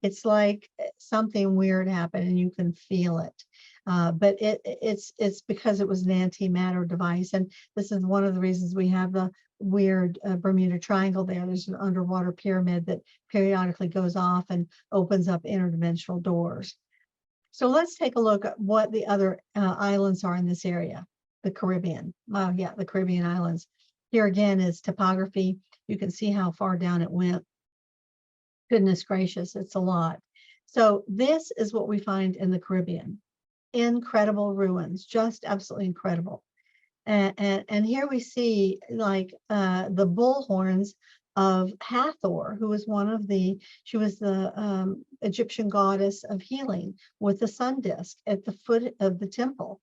It's like something weird happened and you can feel it. But it's because it was an antimatter device. And this is one of the reasons we have the weird Bermuda Triangle there. There's an underwater pyramid that periodically goes off and opens up interdimensional doors. So let's take a look at what the other islands are in this area, the Caribbean. Yeah, the Caribbean islands. Here again is topography. You can see how far down it went. Goodness gracious, it's a lot. So this is what we find in the Caribbean. Incredible ruins, just absolutely incredible. And here we see like the bull horns of Hathor, who was she was the Egyptian goddess of healing with the sun disk at the foot of the temple.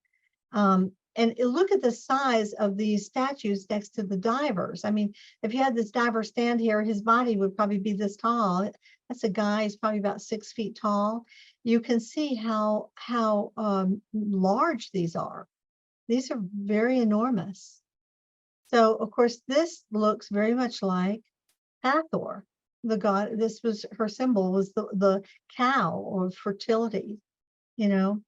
And look at the size of these statues next to the divers. I mean, if you had this diver stand here, his body would probably be this tall. That's a guy, he's probably about 6 feet tall. You can see how large these are. These are very enormous. So, of course, this looks very much like Hathor, the god. This was her symbol, was the cow of fertility, you know.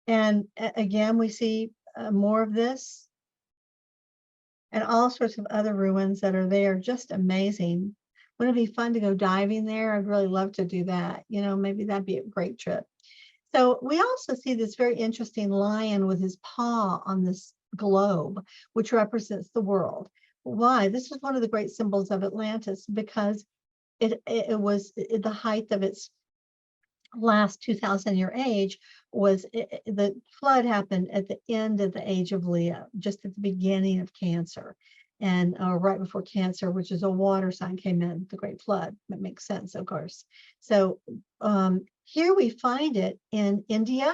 And again, we see more of this and all sorts of other ruins that are there. Just amazing. Wouldn't it be fun to go diving there? I'd really love to do that. You know, maybe that'd be a great trip. So we also see this very interesting lion with his paw on this globe, which represents the world. Why? This is one of the great symbols of Atlantis because it was the height of its last 2,000-year age was the flood happened at the end of the age of Leo, just at the beginning of Cancer. And right before Cancer, which is a water sign, came in, the Great Flood. That makes sense, of course. So here we find it in India,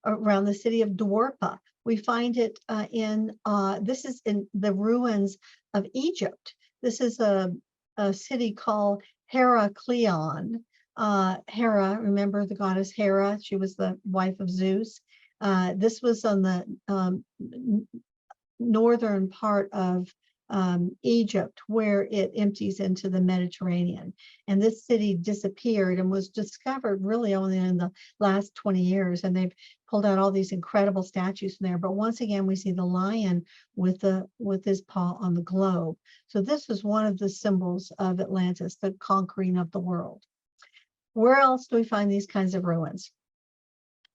around the city of Dwarpa. We find it this is in the ruins of Egypt. This is a city called Heracleion. Hera, remember the goddess Hera? She was the wife of Zeus. This was on the northern part of Egypt, where it empties into the Mediterranean. And this city disappeared and was discovered really only in the last 20 years. And they've pulled out all these incredible statues from there. But once again, we see the lion with his paw on the globe. So this is one of the symbols of Atlantis, the conquering of the world. Where else do we find these kinds of ruins?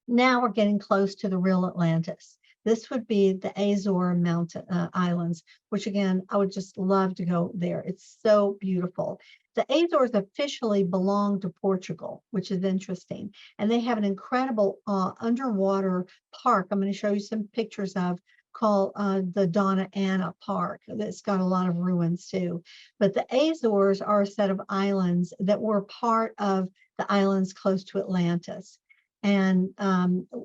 Now we're getting close to the real Atlantis. This would be the Azores Mountain Islands, which again, I would just love to go there. It's so beautiful. The Azores officially belong to Portugal, which is interesting. And they have an incredible underwater park. I'm going to show you some pictures of, called the Donna Ana Park. That's got a lot of ruins too. But the Azores are a set of islands that were part of the islands close to Atlantis. And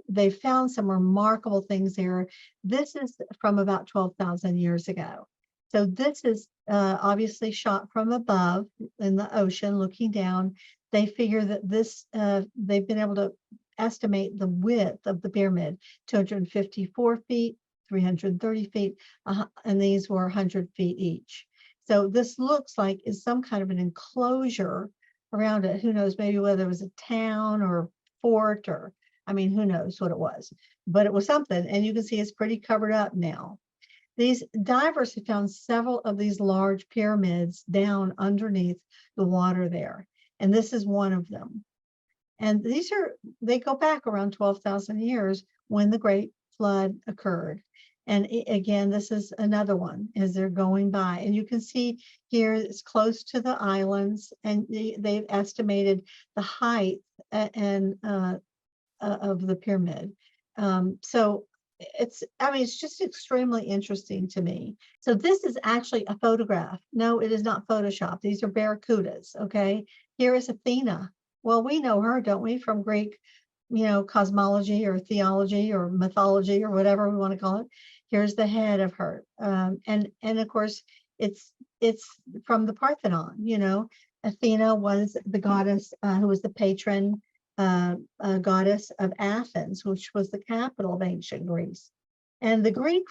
they found some remarkable things there. This is from about 12,000 years ago. So this is obviously shot from above in the ocean, looking down. They figure that this, they've been able to estimate the width of the pyramid, 254 feet, 330 feet, and these were 100 feet each. So this looks like is some kind of an enclosure around it. Who knows, maybe whether it was a town or fort, or, I mean, who knows what it was, but it was something. And you can see it's pretty covered up now. These divers have found several of these large pyramids down underneath the water there. And this is one of them. And these are, they go back around 12,000 years when the Great Flood occurred. And again, this is another one as they're going by. And you can see here it's close to the islands, and they've estimated the height and of the pyramid. So it's, I mean, it's just extremely interesting to me. So this is actually a photograph. No, it is not Photoshop. These are barracudas, okay? Here is Athena. Well, we know her, don't we, from Greek, you know, cosmology or theology or mythology or whatever we want to call it. Here's the head of her. And of course, it's from the Parthenon, you know. Athena was the goddess who was the patron goddess of Athens, which was the capital of ancient Greece. And the Greek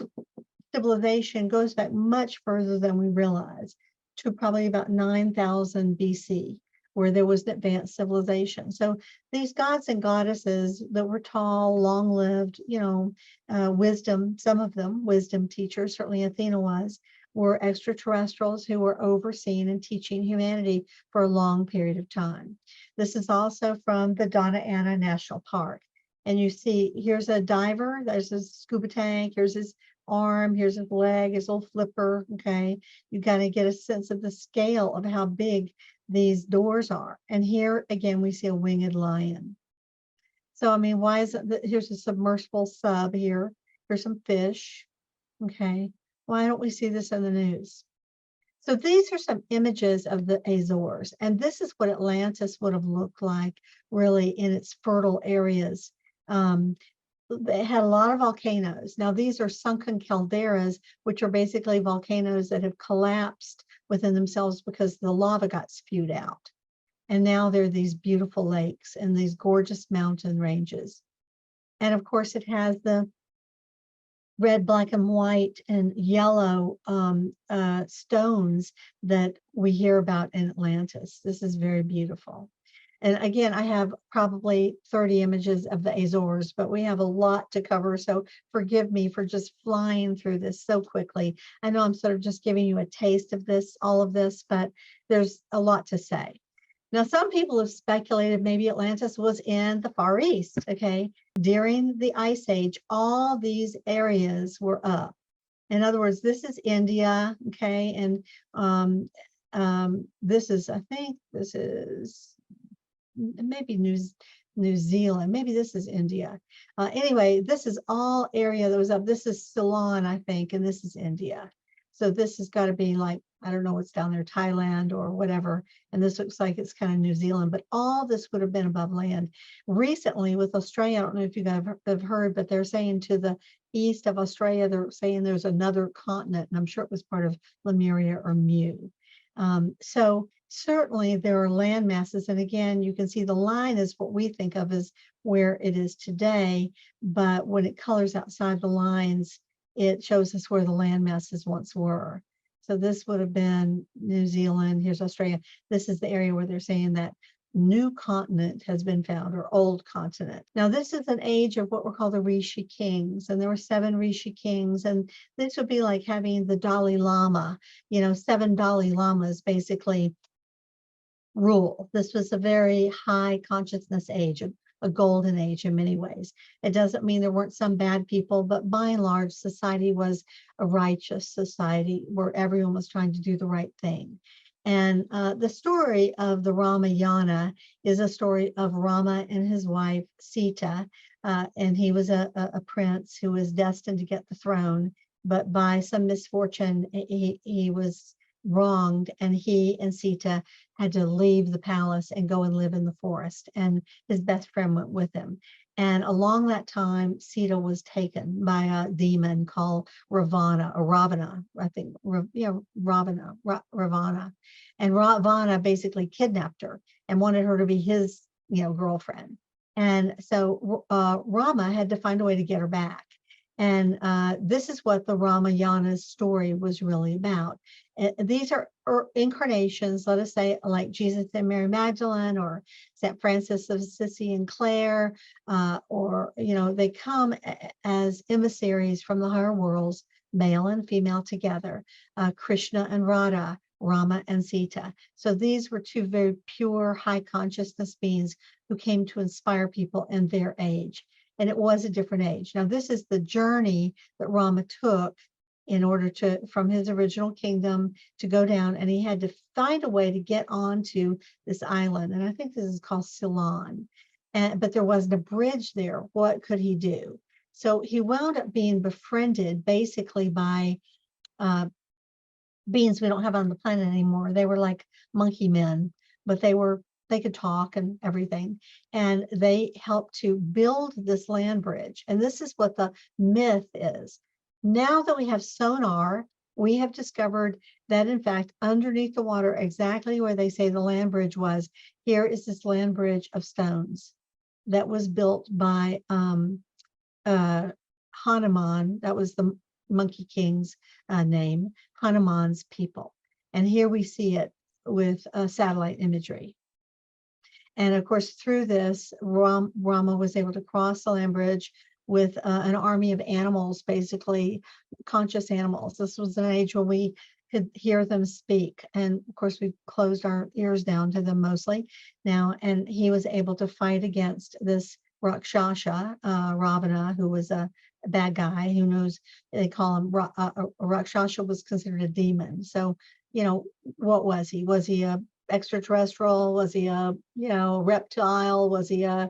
civilization goes back much further than we realize, to probably about 9,000 BC, where there was an advanced civilization. So these gods and goddesses that were tall, long-lived, you know, wisdom, some of them wisdom teachers, certainly Athena was, were extraterrestrials who were overseeing and teaching humanity for a long period of time. This is also from the Donna Ana National Park. And you see, here's a diver, there's a scuba tank, here's his arm, here's his leg, his little flipper, okay? You got to get a sense of the scale of how big these doors are. And here again, we see a winged lion. So, I mean, why is it, here's a submersible sub here, here's some fish, okay? Why don't we see this in the news? So these are some images of the Azores, and this is what Atlantis would have looked like really in its fertile areas. They had a lot of volcanoes. Now these are sunken calderas, which are basically volcanoes that have collapsed within themselves because the lava got spewed out. And now there are these beautiful lakes and these gorgeous mountain ranges. And of course it has the red, black, and white and yellow stones that we hear about in Atlantis. This is very beautiful. And again, I have probably 30 images of the Azores, but we have a lot to cover. So forgive me for just flying through this so quickly. I know I'm sort of just giving you a taste of this, all of this, but there's a lot to say. Now, some people have speculated maybe Atlantis was in the Far East, okay? During the Ice Age, all these areas were up. In other words, this is India, okay? And this is, I think this is maybe New Zealand, maybe this is India. Anyway, this is all area that was up. This is Ceylon, I think, and this is India. So this has got to be like, I don't know what's down there, Thailand or whatever. And this looks like it's kind of New Zealand, but all this would have been above land. Recently with Australia, I don't know if you guys have heard, but they're saying to the east of Australia, they're saying there's another continent, and I'm sure it was part of Lemuria or Mu. So certainly there are land masses. And again, you can see the line is what we think of as where it is today. But when it colors outside the lines, it shows us where the land masses once were. So this would have been New Zealand. Here's Australia. This is the area where they're saying that new continent has been found, or old continent. Now, this is an age of what were called the Rishi kings, and there were 7 Rishi kings, and this would be like having the Dalai Lama, you know, 7 Dalai Lamas basically rule. This was a very high consciousness age, a golden age in many ways. It doesn't mean there weren't some bad people, but by and large, society was a righteous society where everyone was trying to do the right thing. And the story of the Ramayana is a story of Rama and his wife Sita. And he was a prince who was destined to get the throne, but by some misfortune, he was wronged, and he and Sita had to leave the palace and go and live in the forest. And his best friend went with him. And along that time, Sita was taken by a demon called Ravana, or Ravana, I think, Ravana. And Ravana basically kidnapped her and wanted her to be his, girlfriend. And so Rama had to find a way to get her back. And this is what the Ramayana's story was really about. These are incarnations, let us say, like Jesus and Mary Magdalene, or St. Francis of Assisi and Clare, or, they come as emissaries from the higher worlds, male and female together, Krishna and Radha, Rama and Sita. So these were two very pure, high consciousness beings who came to inspire people in their age. And it was a different age. Now, this is the journey that Rama took in order to, from his original kingdom, to go down, and he had to find a way to get onto this island. And I think this is called Ceylon. But there wasn't a bridge there. What could he do? So he wound up being befriended basically by beings we don't have on the planet anymore. They were like monkey men, but they could talk and everything. And they helped to build this land bridge. And this is what the myth is. Now that we have sonar, we have discovered that, in fact, underneath the water, exactly where they say the land bridge was, here is this land bridge of stones that was built by Hanuman. That was the Monkey King's name, Hanuman's people. And here we see it with satellite imagery. And of course, through this, Rama was able to cross the land bridge with an army of animals, basically conscious animals. This was an age when we could hear them speak. And of course, we've closed our ears down to them mostly now. And he was able to fight against this Rakshasa, Ravana, who was a bad guy. Who knows? They call him Rakshasa, was considered a demon. So, what was he? Was he a extraterrestrial? Was he a reptile? Was he a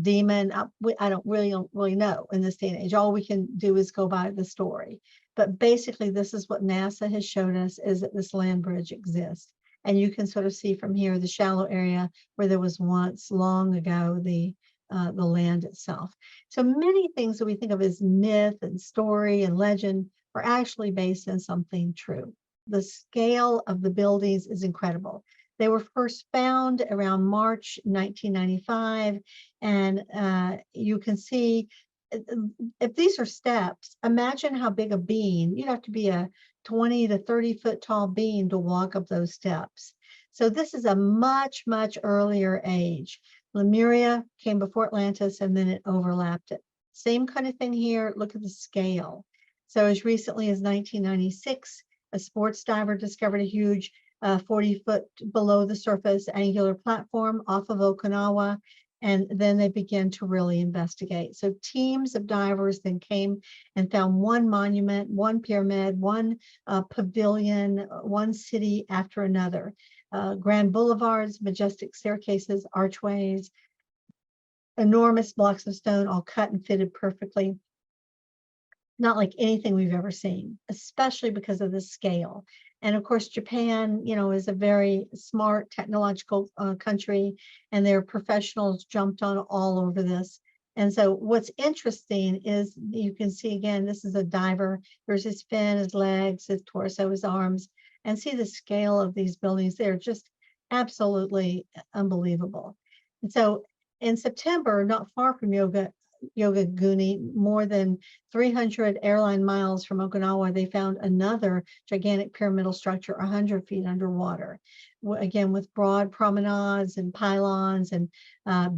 demon? I don't really know in this day and age. All we can do is go by the story. But basically, this is what NASA has shown us, is that this land bridge exists. And you can sort of see from here the shallow area where there was once, long ago, the land itself. So many things that we think of as myth and story and legend are actually based on something true. The scale of the buildings is incredible. They were first found around March 1995, and you can see, if these are steps, imagine how big a being. You'd have to be a 20 to 30 foot tall being to walk up those steps. So this is a much, much earlier age. Lemuria came before Atlantis, and then it overlapped it. Same kind of thing here. Look at the scale. So as recently as 1996, a sports diver discovered a huge 40 foot below the surface angular platform off of Okinawa. And then they began to really investigate. So teams of divers then came and found one monument, one pyramid, one pavilion, one city after another. Grand boulevards, majestic staircases, archways, enormous blocks of stone, all cut and fitted perfectly. Not like anything we've ever seen, especially because of the scale. And of course, Japan, is a very smart technological country, and their professionals jumped on all over this. And so what's interesting is you can see, again, this is a diver. There's his fin, his legs, his torso, his arms, and see the scale of these buildings. They're just absolutely unbelievable. And so in September, not far from Yogaguni, more than 300 airline miles from Okinawa, they found another gigantic pyramidal structure 100 feet underwater. Again, with broad promenades and pylons and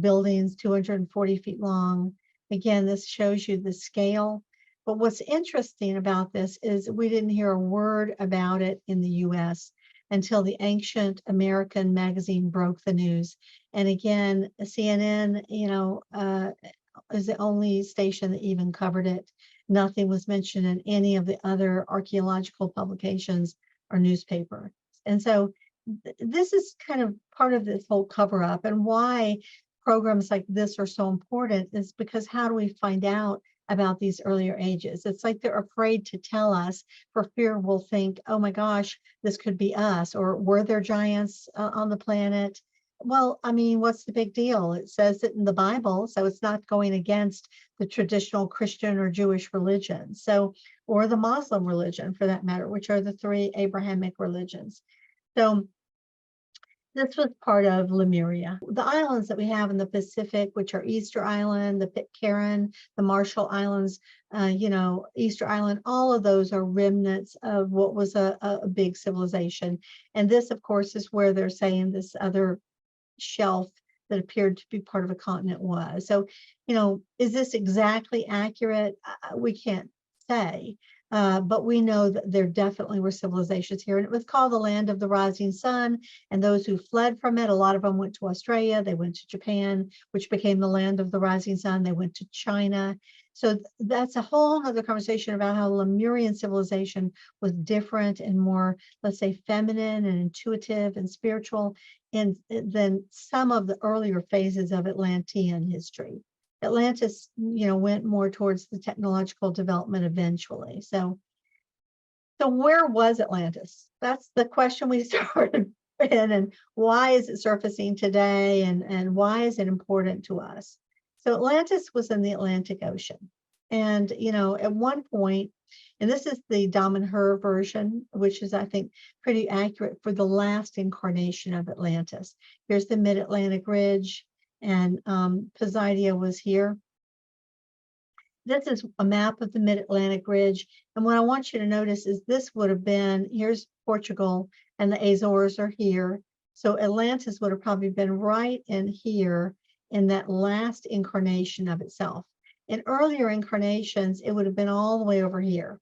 buildings 240 feet long. Again, this shows you the scale. But what's interesting about this is we didn't hear a word about it in the US until the Ancient American magazine broke the news. And again, CNN, is the only station that even covered it. Nothing was mentioned in any of the other archaeological publications or newspaper. And so this is kind of part of this whole cover up, and why programs like this are so important is because how do we find out about these earlier ages? It's like they're afraid to tell us for fear we'll think, oh my gosh, this could be us, or were there giants on the planet? Well, I mean, what's the big deal? It says it in the Bible, so it's not going against the traditional Christian or Jewish religion, so, or the Muslim religion for that matter, which are the three Abrahamic religions. So this was part of Lemuria. The islands that we have in the Pacific, which are Easter Island, the Pitcairn, the Marshall Islands, Easter Island, all of those are remnants of what was a big civilization. And this, of course, is where they're saying this other shelf that appeared to be part of a continent was. So, is this exactly accurate? We can't say. But we know that there definitely were civilizations here, and it was called the land of the rising sun. And those who fled from it, a lot of them went to Australia, they went to Japan, which became the land of the rising sun. They went to China. So that's a whole other conversation about how Lemurian civilization was different and more, let's say, feminine and intuitive and spiritual than some of the earlier phases of Atlantean history. Atlantis, went more towards the technological development eventually. So where was Atlantis? That's the question we started in, and why is it surfacing today, and why is it important to us? So Atlantis was in the Atlantic Ocean. And, at one point, and this is the Damen-Hur version, which is, I think, pretty accurate for the last incarnation of Atlantis. Here's the Mid-Atlantic Ridge, and Poseidia was here. This is a map of the Mid-Atlantic Ridge. And what I want you to notice is this would have been, here's Portugal, and the Azores are here. So Atlantis would have probably been right in here in that last incarnation of itself. In earlier incarnations, it would have been all the way over here.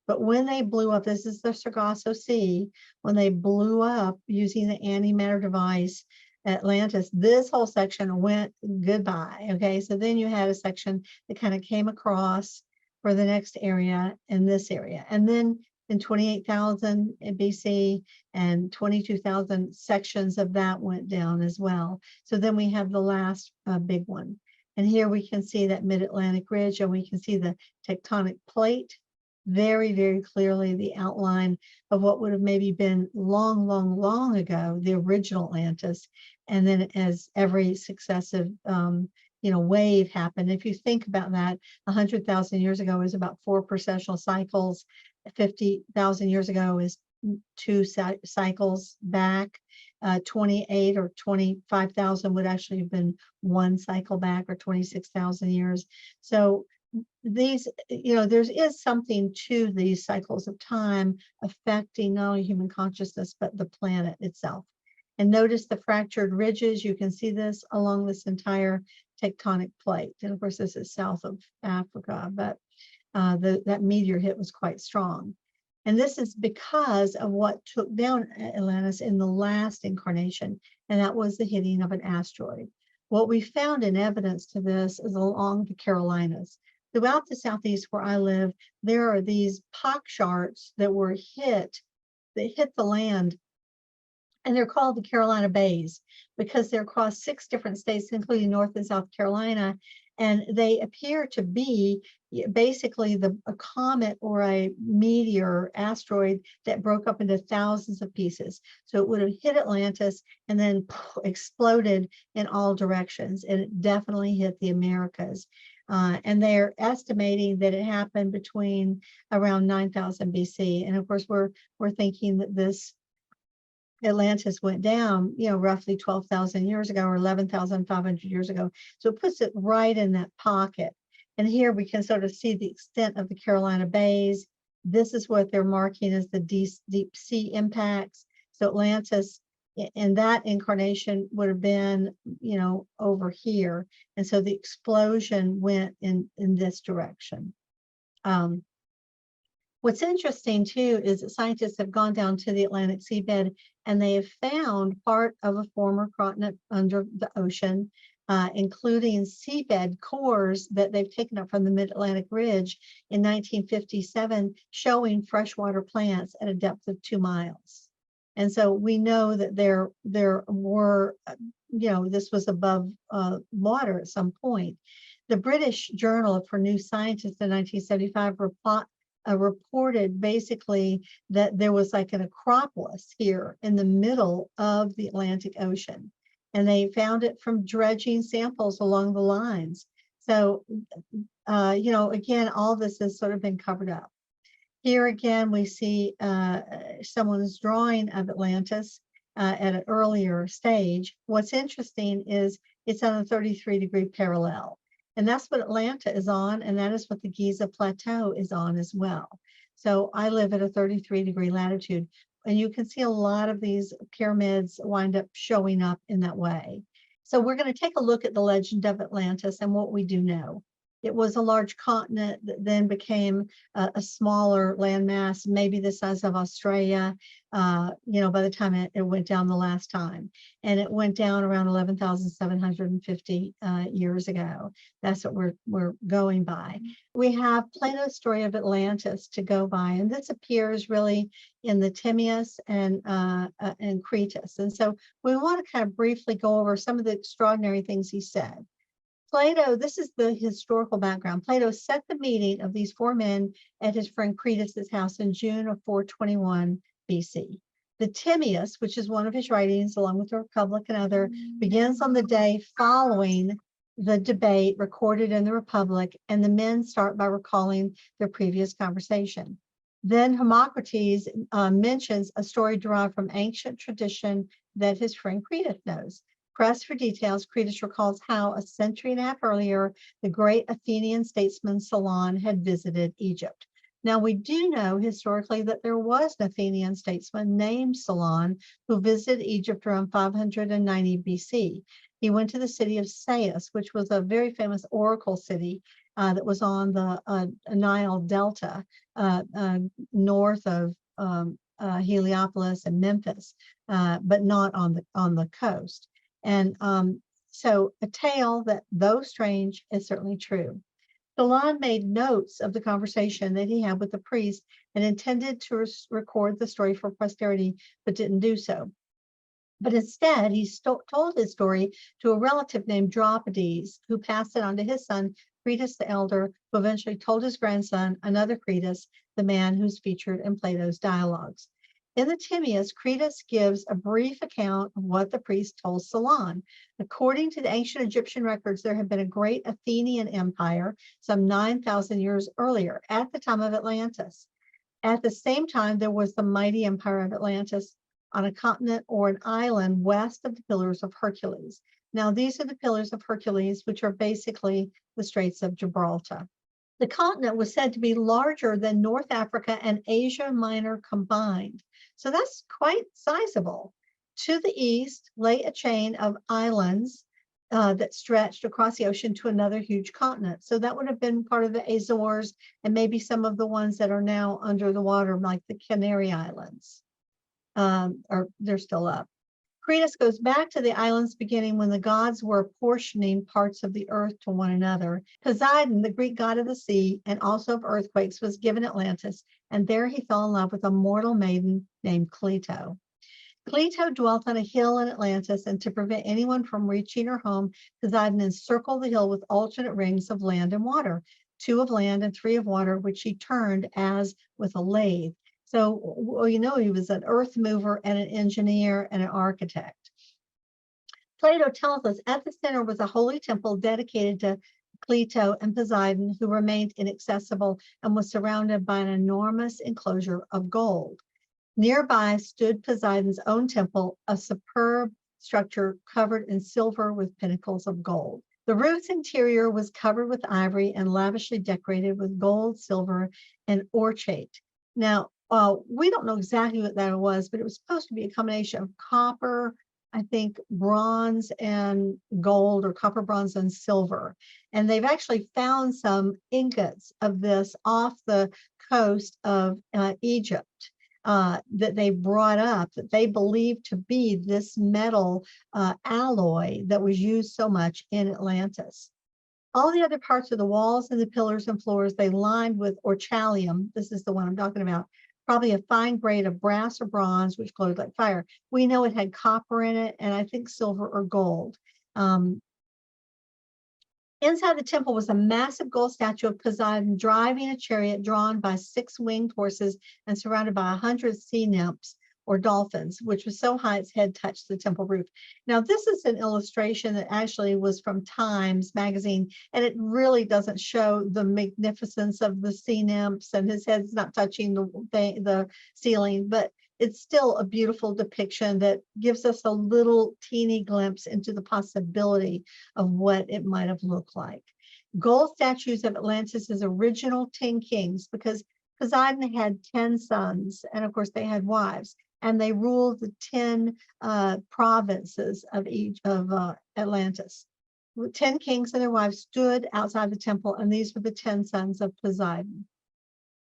But when they blew up, this is the Sargasso Sea, when they blew up using the antimatter device, Atlantis, this whole section went goodbye. Okay, so then you had a section that kind of came across for the next area in this area. And then in 28,000 BC and 22,000 sections of that went down as well. So then we have the last big one. And here we can see that Mid-Atlantic Ridge, and we can see the tectonic plate very, very clearly, the outline of what would have maybe been long, long, long ago, the original Atlantis. And then as every successive, wave happened, if you think about that, 100,000 years ago is about 4 precessional cycles. 50,000 years ago is 2 cycles back. 28 or 25,000 would actually have been 1 cycle back, or 26,000 years. So these, there is something to these cycles of time affecting not only human consciousness, but the planet itself. And notice the fractured ridges. You can see this along this entire tectonic plate. And of course, this is south of Africa, but that meteor hit was quite strong. And this is because of what took down Atlantis in the last incarnation, and that was the hitting of an asteroid. What we found in evidence to this is along the Carolinas. Throughout the Southeast where I live, there are these pock shards that were hit, that hit the land, and they're called the Carolina Bays because they're across 6 different states, including North and South Carolina, and they appear to be basically a comet or a meteor asteroid that broke up into thousands of pieces. So it would have hit Atlantis and then exploded in all directions, and it definitely hit the Americas. And they're estimating that it happened between around 9,000 BC. And of course, we're thinking that this Atlantis went down, roughly 12,000 years ago, or 11,500 years ago. So it puts it right in that pocket. And here we can sort of see the extent of the Carolina Bays. This is what they're marking as the deep sea impacts. So Atlantis in that incarnation would have been, over here. And so the explosion went in this direction. What's interesting too is that scientists have gone down to the Atlantic seabed, and they have found part of a former continent under the ocean, including seabed cores that they've taken up from the Mid-Atlantic Ridge in 1957, showing freshwater plants at a depth of 2 miles. And so we know that there were, this was above water at some point. The British Journal for New Scientists in 1975 reported basically that there was like an acropolis here in the middle of the Atlantic Ocean. And they found it from dredging samples along the lines. So, again, all this has sort of been covered up. Here again, we see someone's drawing of Atlantis at an earlier stage. What's interesting is it's on a 33-degree parallel. And that's what Atlanta is on, and that is what the Giza Plateau is on as well. So I live at a 33-degree latitude, and you can see a lot of these pyramids wind up showing up in that way. So we're going to take a look at the legend of Atlantis and what we do know. It was a large continent that then became a smaller landmass, maybe the size of Australia, by the time it went down the last time. And it went down around 11,750 years ago. That's what we're going by. We have Plato's story of Atlantis to go by, and this appears really in the Timaeus and Critias. And so we want to kind of briefly go over some of the extraordinary things he said. Plato, this is the historical background. Plato set the meeting of these four men at his friend Critias' house in June of 421 BC. The Timaeus, which is one of his writings, along with the Republic and other, begins on the day following the debate recorded in the Republic, and the men start by recalling their previous conversation. Then Hermocrates mentions a story derived from ancient tradition that his friend Critias knows. Pressed for details, Critias recalls how a century and a half earlier, the great Athenian statesman Solon had visited Egypt. Now, we do know historically that there was an Athenian statesman named Solon who visited Egypt around 590 BC. He went to the city of Sais, which was a very famous oracle city that was on the Nile Delta, north of Heliopolis and Memphis, but not on the coast. And so a tale that, though strange, is certainly true. Solon made notes of the conversation that he had with the priest and intended to record the story for posterity, but didn't do so. But instead, he told his story to a relative named Dropides, who passed it on to his son, Critias the elder, who eventually told his grandson, another Critias, the man who's featured in Plato's dialogues. In the Timaeus, Critias gives a brief account of what the priest told Solon. According to the ancient Egyptian records, there had been a great Athenian empire some 9,000 years earlier, at the time of Atlantis. At the same time, there was the mighty empire of Atlantis on a continent or an island west of the Pillars of Hercules. Now, these are the Pillars of Hercules, which are basically the Straits of Gibraltar. The continent was said to be larger than North Africa and Asia Minor combined. So that's quite sizable. To the east lay a chain of islands that stretched across the ocean to another huge continent. So that would have been part of the Azores and maybe some of the ones that are now under the water, like the Canary Islands, or they're still up. Critias goes back to the island's beginning when the gods were apportioning parts of the earth to one another. Poseidon, the Greek god of the sea and also of earthquakes, was given Atlantis, and there he fell in love with a mortal maiden named Cleito. Cleito dwelt on a hill in Atlantis, and to prevent anyone from reaching her home, Poseidon encircled the hill with alternate rings of land and water, 2 of land and 3 of water, which he turned as with a lathe. So, he was an earth mover and an engineer and an architect. Plato tells us at the center was a holy temple dedicated to Cleito and Poseidon, who remained inaccessible and was surrounded by an enormous enclosure of gold. Nearby stood Poseidon's own temple, a superb structure covered in silver with pinnacles of gold. The roof's interior was covered with ivory and lavishly decorated with gold, silver, and orchate. Now, we don't know exactly what that was, but it was supposed to be a combination of copper, I think, bronze and gold, or copper, bronze, and silver. And they've actually found some ingots of this off the coast of Egypt that they brought up, that they believed to be this metal alloy that was used so much in Atlantis. All the other parts of the walls and the pillars and floors, they lined with orchalium, this is the one I'm talking about, probably a fine grade of brass or bronze, which glowed like fire. We know it had copper in it, and I think silver or gold. Inside the temple was a massive gold statue of Poseidon driving a chariot drawn by 6 winged horses and surrounded by 100 sea nymphs or dolphins, which was so high its head touched the temple roof. Now, this is an illustration that actually was from Times magazine, and it really doesn't show the magnificence of the sea nymphs, and his head's not touching the ceiling, but it's still a beautiful depiction that gives us a little teeny glimpse into the possibility of what it might have looked like. Gold statues of Atlantis' original 10 kings, because Poseidon had 10 sons, and of course they had wives, and they ruled the 10 provinces of Atlantis. 10 kings and their wives stood outside the temple, and these were the 10 sons of Poseidon.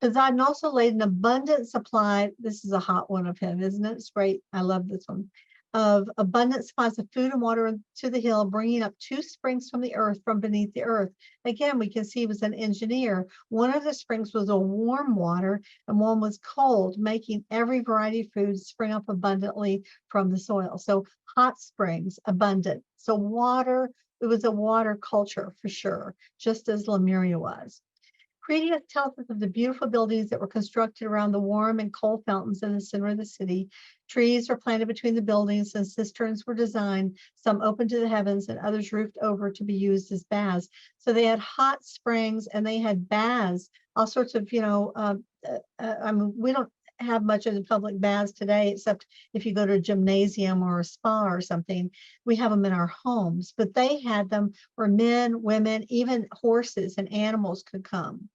Poseidon also laid an abundant supply. This is a hot one of him, isn't it? It's great. I love this one. Of abundant supplies of food and water to the hill, bringing up 2 springs from the earth, from beneath the earth. Again, we can see he was an engineer. One of the springs was a warm water, and one was cold, making every variety of food spring up abundantly from the soil. So hot springs, abundant. So water, it was a water culture for sure, just as Lemuria was. Cretius tells us of the beautiful buildings that were constructed around the warm and cold fountains in the center of the city. Trees were planted between the buildings, and cisterns were designed, some open to the heavens and others roofed over to be used as baths. So they had hot springs and they had baths, all sorts of, I mean, we don't have much of the public baths today, except if you go to a gymnasium or a spa or something. We have them in our homes, but they had them where men, women, even horses and animals could come.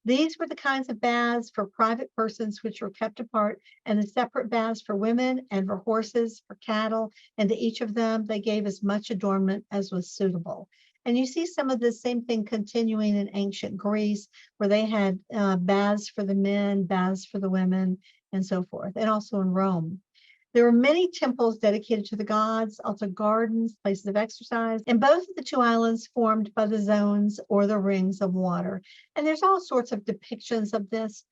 These were the kinds of baths for private persons which were kept apart, and the separate baths for women and for horses, for cattle, and to each of them they gave as much adornment as was suitable. And you see some of the same thing continuing in ancient Greece, where they had baths for the men, baths for the women, and so forth, and also in Rome. There were many temples dedicated to the gods, also gardens, places of exercise, and both of the 2 islands formed by the zones or the rings of water. And there's all sorts of depictions of this,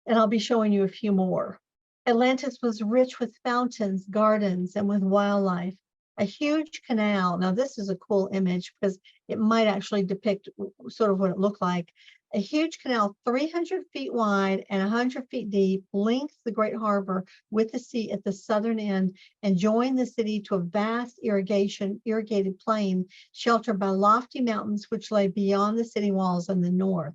and I'll be showing you a few more. Atlantis was rich with fountains, gardens, and with wildlife. A huge canal. Now, this is a cool image because it might actually depict sort of what it looked like. A huge canal, 300 feet wide and 100 feet deep, linked the great harbor with the sea at the southern end and joined the city to a vast irrigated plain sheltered by lofty mountains which lay beyond the city walls in the north.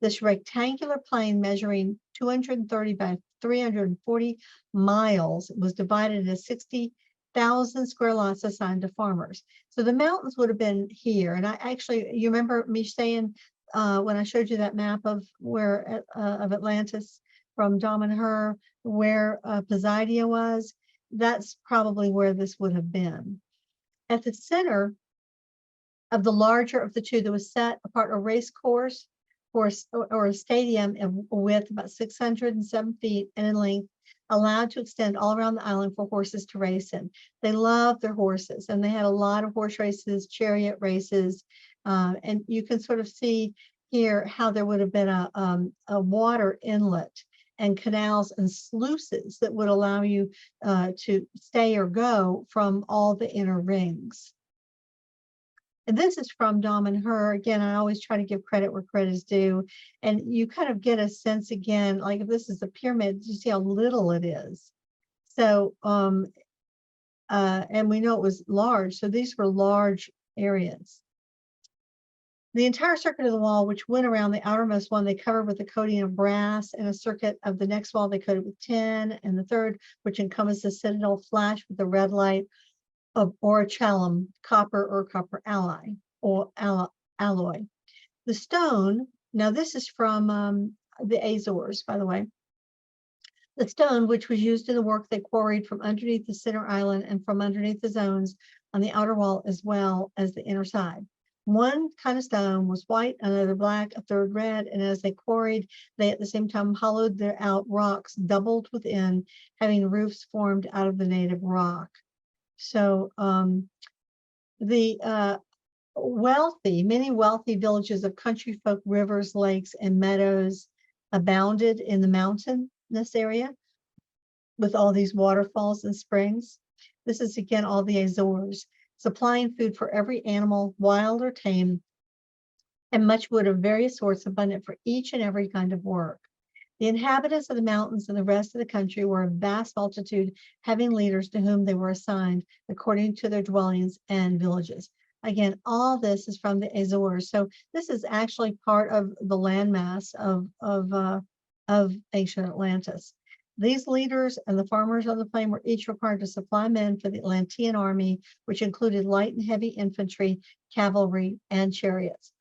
This rectangular plain, measuring 230 by 340 miles, was divided into 60,000 square lots assigned to farmers. So the mountains would have been here. And I actually, you remember me saying when I showed you that map of where of Atlantis from Dom and Her, where Poseidia was, that's probably where this would have been. At the center of the larger of the 2, there was set apart a race course or a stadium with about 607 feet and in length, allowed to extend all around the island for horses to race in. They loved their horses, and they had a lot of horse races, chariot races, and you can sort of see here how there would have been a water inlet and canals and sluices that would allow you to stay or go from all the inner rings. And this is from Dom and Her. Again, I always try to give credit where credit is due. And you kind of get a sense again, like if this is a pyramid, you see how little it is. So, and we know it was large. So these were large areas. The entire circuit of the wall, which went around the outermost one, they covered with a coating of brass, and a circuit of the next wall they coated with tin, and the third, which encompassed the citadel, flashed with the red light of orichalcum, copper or copper alloy. The stone, now this is from the Azores, by the way. The stone, which was used in the work they quarried from underneath the center island and from underneath the zones on the outer wall as well as the inner side. One kind of stone was white, another black, a third red, and as they quarried, they at the same time hollowed their out rocks, doubled within, having roofs formed out of the native rock. So the many wealthy villages of country folk, rivers, lakes, and meadows abounded in the mountain mountainous area with all these waterfalls and springs. This is again all the Azores, supplying food for every animal, wild or tame, and much wood of various sorts abundant for each and every kind of work. The inhabitants of the mountains and the rest of the country were a vast multitude, having leaders to whom they were assigned according to their dwellings and villages. Again, all this is from the Azores. So this is actually part of the landmass of ancient Atlantis. These leaders and the farmers on the plain were each required to supply men for the Atlantean army, which included light and heavy infantry, cavalry, and chariots.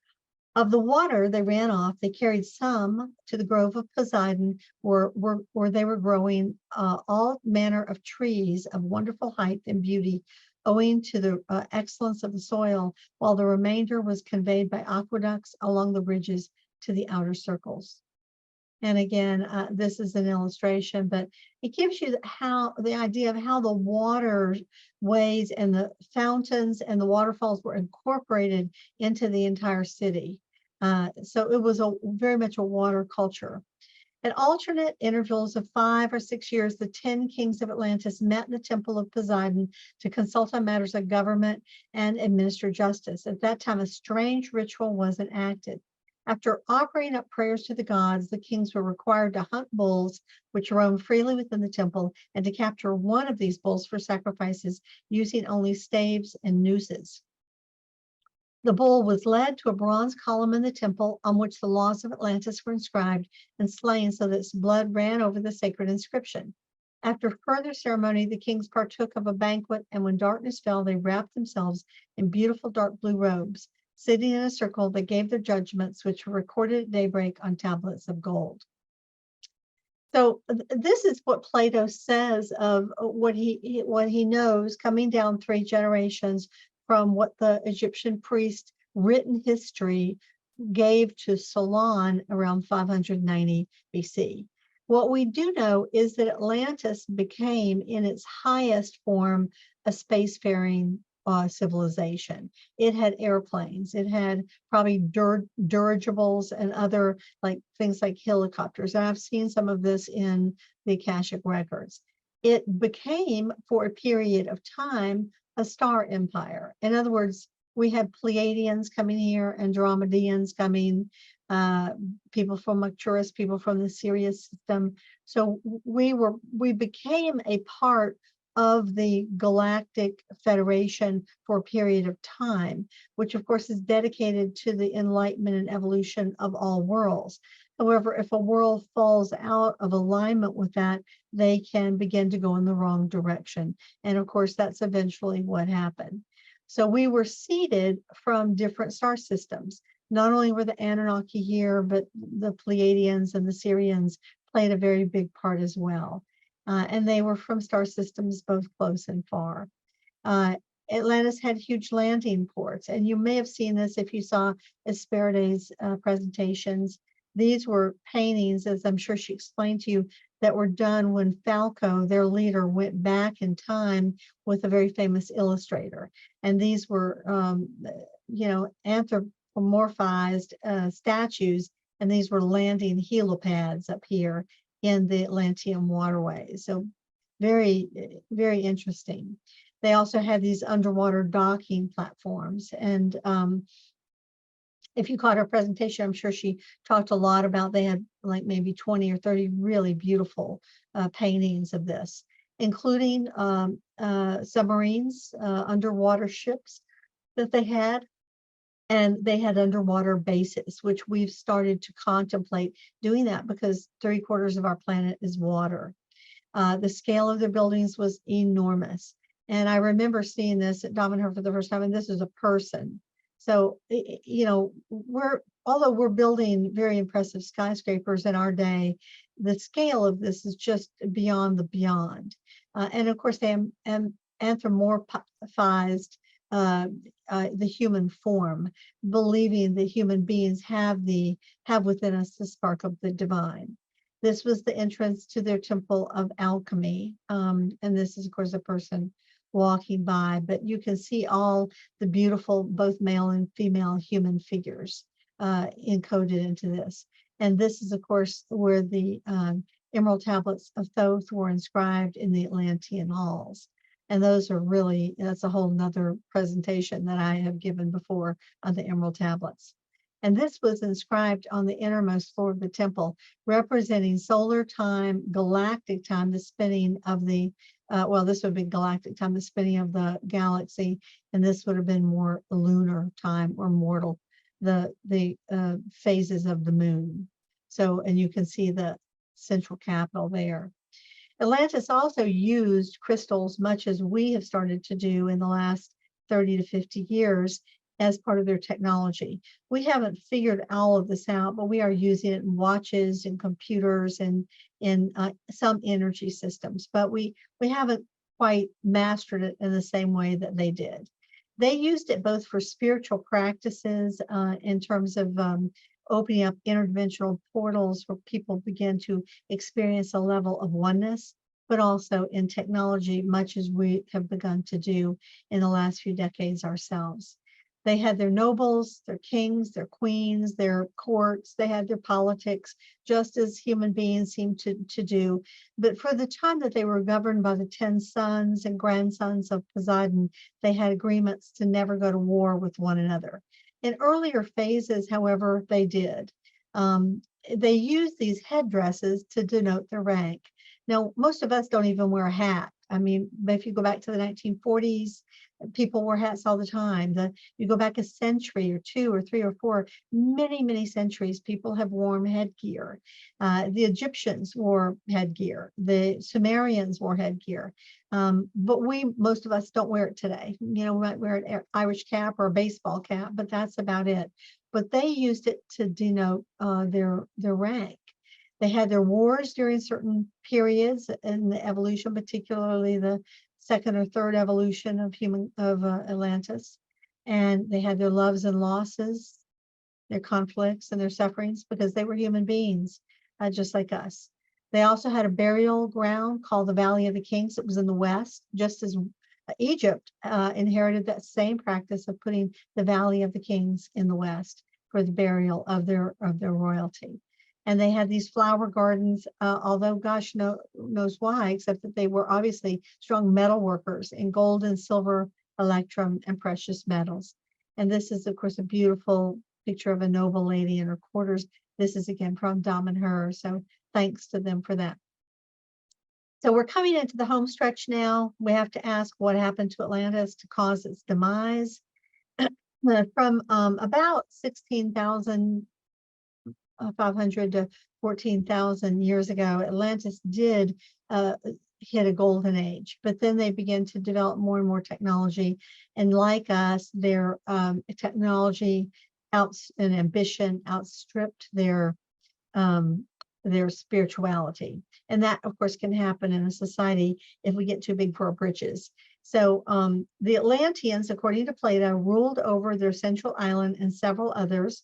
Of the water they ran off, they carried some to the grove of Poseidon, where they were growing all manner of trees of wonderful height and beauty, owing to the excellence of the soil, while the remainder was conveyed by aqueducts along the ridges to the outer circles. And again, this is an illustration, but it gives you the idea of how the waterways and the fountains and the waterfalls were incorporated into the entire city. So it was very much a water culture. At alternate intervals of 5 or 6 years, the 10 kings of Atlantis met in the temple of Poseidon to consult on matters of government and administer justice. At that time, a strange ritual was enacted. After offering up prayers to the gods, the kings were required to hunt bulls, which roamed freely within the temple, and to capture one of these bulls for sacrifices using only staves and nooses. The bull was led to a bronze column in the temple on which the laws of Atlantis were inscribed and slain so that its blood ran over the sacred inscription. After further ceremony, the kings partook of a banquet, and when darkness fell, they wrapped themselves in beautiful dark blue robes. Sitting in a circle, they gave their judgments, which were recorded at daybreak on tablets of gold. So this is what Plato says of what he knows coming down 3 generations from what the Egyptian priest written history gave to Solon around 590 BC. What we do know is that Atlantis became, in its highest form, a spacefaring civilization. It had airplanes. It had probably dirigibles and other things like helicopters. And I've seen some of this in the Akashic records. It became, for a period of time, a star empire. In other words, we had Pleiadians coming here, Andromedeans coming, people from Arcturus, people from the Sirius system. So we became a part of the Galactic Federation for a period of time, which of course is dedicated to the enlightenment and evolution of all worlds. However, if a world falls out of alignment with that, they can begin to go in the wrong direction. And of course, that's eventually what happened. So we were seeded from different star systems. Not only were the Anunnaki here, but the Pleiadians and the Sirians played a very big part as well. And they were from star systems both close and far. Atlantis had huge landing ports, and you may have seen this if you saw Esperde's presentations. These were paintings, as I'm sure she explained to you, that were done when Falco, their leader, went back in time with a very famous illustrator. And these were, anthropomorphized statues, and these were landing helipads up here in the Atlantean waterways. So very, very interesting. They also had these underwater docking platforms. And if you caught her presentation, I'm sure she talked a lot about, they had like maybe 20 or 30 really beautiful paintings of this, including submarines, underwater ships that they had. And they had underwater bases, which we've started to contemplate doing that because 3/4 of our planet is water. The scale of their buildings was enormous. And I remember seeing this at Davenport for the first time, and this is a person. So, although we're building very impressive skyscrapers in our day, the scale of this is just beyond the beyond. And of course, they anthropomorphized the human form, believing that human beings have within us the spark of the divine. This was the entrance to their temple of alchemy. And this is, of course, a person walking by, but you can see all the beautiful, both male and female human figures encoded into this. And this is, of course, where the emerald tablets of Thoth were inscribed in the Atlantean halls. And those are really, that's a whole nother presentation that I have given before on the emerald tablets. And this was inscribed on the innermost floor of the temple, representing solar time, galactic time, the spinning of the, well, this would have been galactic time, the spinning of the galaxy, and this would have been more lunar time or mortal, the phases of the moon. So, and you can see the central capital there. Atlantis also used crystals, much as we have started to do in the last 30 to 50 years, as part of their technology. We haven't figured all of this out, but we are using it in watches and computers and in some energy systems, but we haven't quite mastered it in the same way that they did. They used it both for spiritual practices in terms of opening up interdimensional portals where people begin to experience a level of oneness, but also in technology, much as we have begun to do in the last few decades ourselves. They had their nobles, their kings, their queens, their courts, they had their politics, just as human beings seem to do. But for the time that they were governed by the 10 sons and grandsons of Poseidon, they had agreements to never go to war with one another. In earlier phases, however, they did. They used these headdresses to denote their rank. Now, most of us don't even wear a hat. I mean, if you go back to the 1940s, people wore hats all the time. You go back a century or two or three or four, many centuries, people have worn headgear. The Egyptians wore headgear. The Sumerians wore headgear. But most of us don't wear it today. You know, we might wear an Irish cap or a baseball cap, but that's about it. But they used it to denote their rank. They had their wars during certain periods in the evolution, particularly the second or third evolution of Atlantis. And they had their loves and losses, their conflicts and their sufferings, because they were human beings, just like us. They also had a burial ground called the Valley of the Kings. It was in the west, just as Egypt inherited that same practice of putting the Valley of the Kings in the west for the burial of their royalty. And they had these flower gardens, although gosh knows why, except that they were obviously strong metal workers in gold and silver, electrum, and precious metals. And this is, of course, a beautiful picture of a noble lady in her quarters. This is again from Dom and Her, so thanks to them for that. So we're coming into the home stretch now. We have to ask what happened to Atlantis to cause its demise. From about 16,500 to 14,000 years ago, Atlantis did hit a golden age, but then they began to develop more and more technology. And like us, their technology and ambition outstripped their spirituality. And that, of course, can happen in a society if we get too big for our britches. So the Atlanteans, according to Plato, ruled over their central island and several others,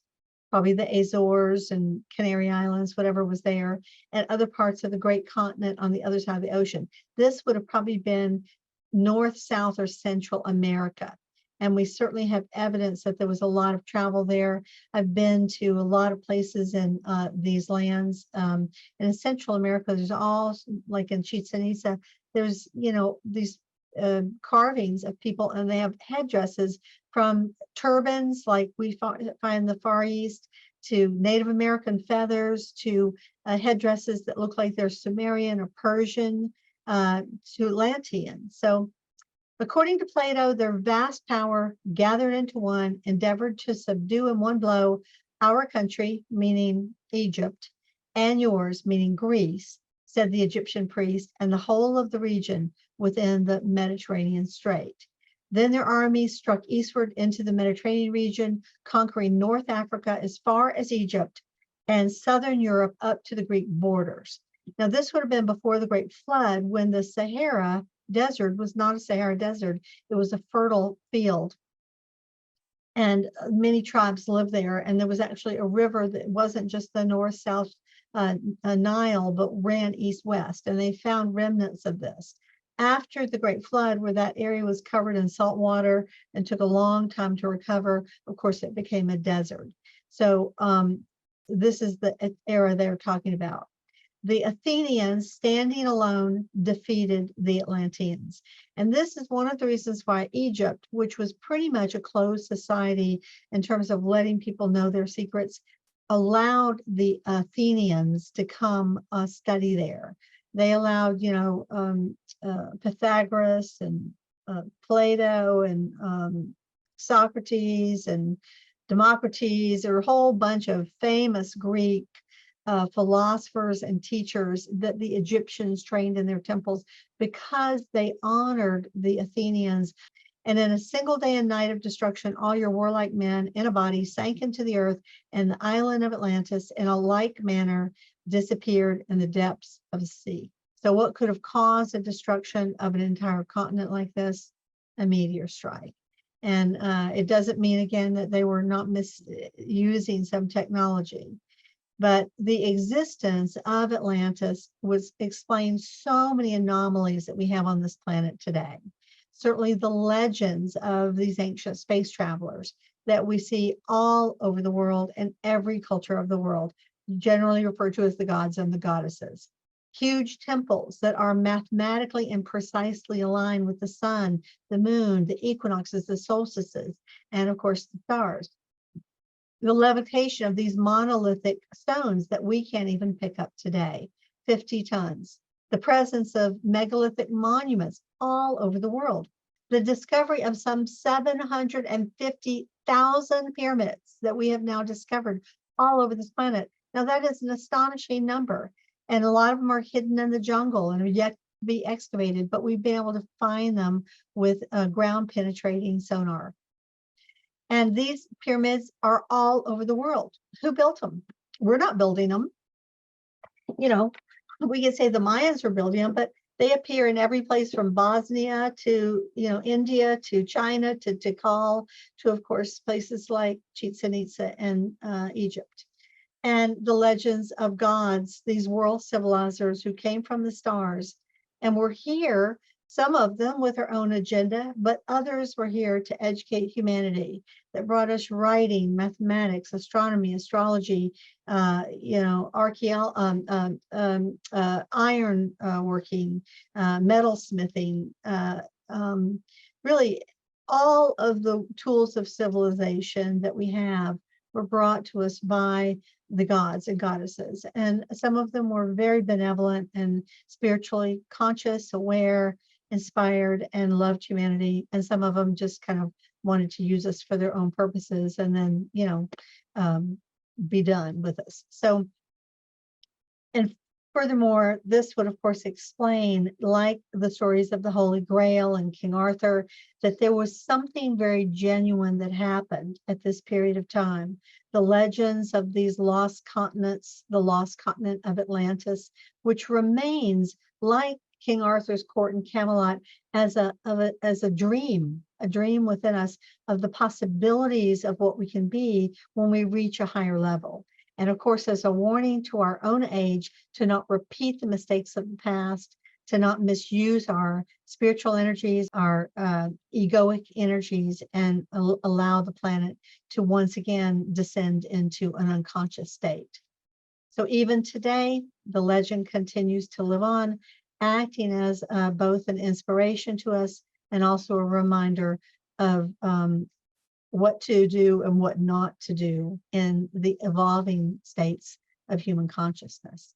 probably the Azores and Canary Islands, whatever was there, and other parts of the great continent on the other side of the ocean. This would have probably been North, South, or Central America. And we certainly have evidence that there was a lot of travel there. I've been to a lot of places in these lands. And in Central America, there's all, like in Chichen Itza, there's, you know, these carvings of people, and they have headdresses from turbans like we find in the Far East, to Native American feathers, to headdresses that look like they're Sumerian or Persian, to Atlantean. So according to Plato, their vast power gathered into one, endeavored to subdue in one blow our country, meaning Egypt, and yours, meaning Greece, said the Egyptian priest, and the whole of the region within the Mediterranean Strait. Then their armies struck eastward into the Mediterranean region, conquering North Africa as far as Egypt and southern Europe up to the Greek borders. Now, this would have been before the Great Flood, when the Sahara Desert was not a Sahara Desert. It was a fertile field. And many tribes lived there. And there was actually a river that wasn't just the north-south Nile, but ran east-west. And they found remnants of this. After the Great Flood, where that area was covered in salt water and took a long time to recover, of course, it became a desert. So this is the era they're talking about. the Athenians, standing alone, defeated the Atlanteans. And this is one of the reasons why Egypt, which was pretty much a closed society in terms of letting people know their secrets, allowed the Athenians to come study there. They allowed, Pythagoras and Plato and Socrates and Democritus, or a whole bunch of famous Greek philosophers and teachers that the Egyptians trained in their temples, because they honored the Athenians. And in a single day and night of destruction, all your warlike men in a body sank into the earth, and the island of Atlantis in a like manner disappeared in the depths of the sea. So what could have caused the destruction of an entire continent like this? A meteor strike. And it doesn't mean, again, that they were not misusing some technology, but the existence of Atlantis was explained so many anomalies that we have on this planet today. Certainly the legends of these ancient space travelers that we see all over the world and every culture of the world, generally referred to as the gods and the goddesses. Huge temples that are mathematically and precisely aligned with the sun, the moon, the equinoxes, the solstices, and of course the stars. The levitation of these monolithic stones that we can't even pick up today, 50 tons. The presence of megalithic monuments all over the world. The discovery of some 750,000 pyramids that we have now discovered all over this planet. Now that is an astonishing number. And a lot of them are hidden in the jungle and are yet to be excavated, but we've been able to find them with ground penetrating sonar. And these pyramids are all over the world. Who built them? We're not building them. We can say the Mayans are building them, but they appear in every place from Bosnia to, India, to China, to Tikal, to, of course, places like Chichen Itza and Egypt. And the legends of gods, these world civilizers who came from the stars and were here, some of them with their own agenda, but others were here to educate humanity, that brought us writing, mathematics, astronomy, astrology, iron working, metalsmithing, really all of the tools of civilization that we have were brought to us by the gods and goddesses. And some of them were very benevolent and spiritually conscious, aware, inspired, and loved humanity. And some of them just kind of wanted to use us for their own purposes and then, be done with us. So, and furthermore, this would, of course, explain, like the stories of the Holy Grail and King Arthur, that there was something very genuine that happened at this period of time. The legends of these lost continents, the lost continent of Atlantis, which remains like King Arthur's court in Camelot as a dream within us of the possibilities of what we can be when we reach a higher level. And of course, as a warning to our own age to not repeat the mistakes of the past, to not misuse our spiritual energies, our egoic energies, and allow the planet to once again descend into an unconscious state. So even today, the legend continues to live on, acting as both an inspiration to us and also a reminder of what to do and what not to do in the evolving states of human consciousness.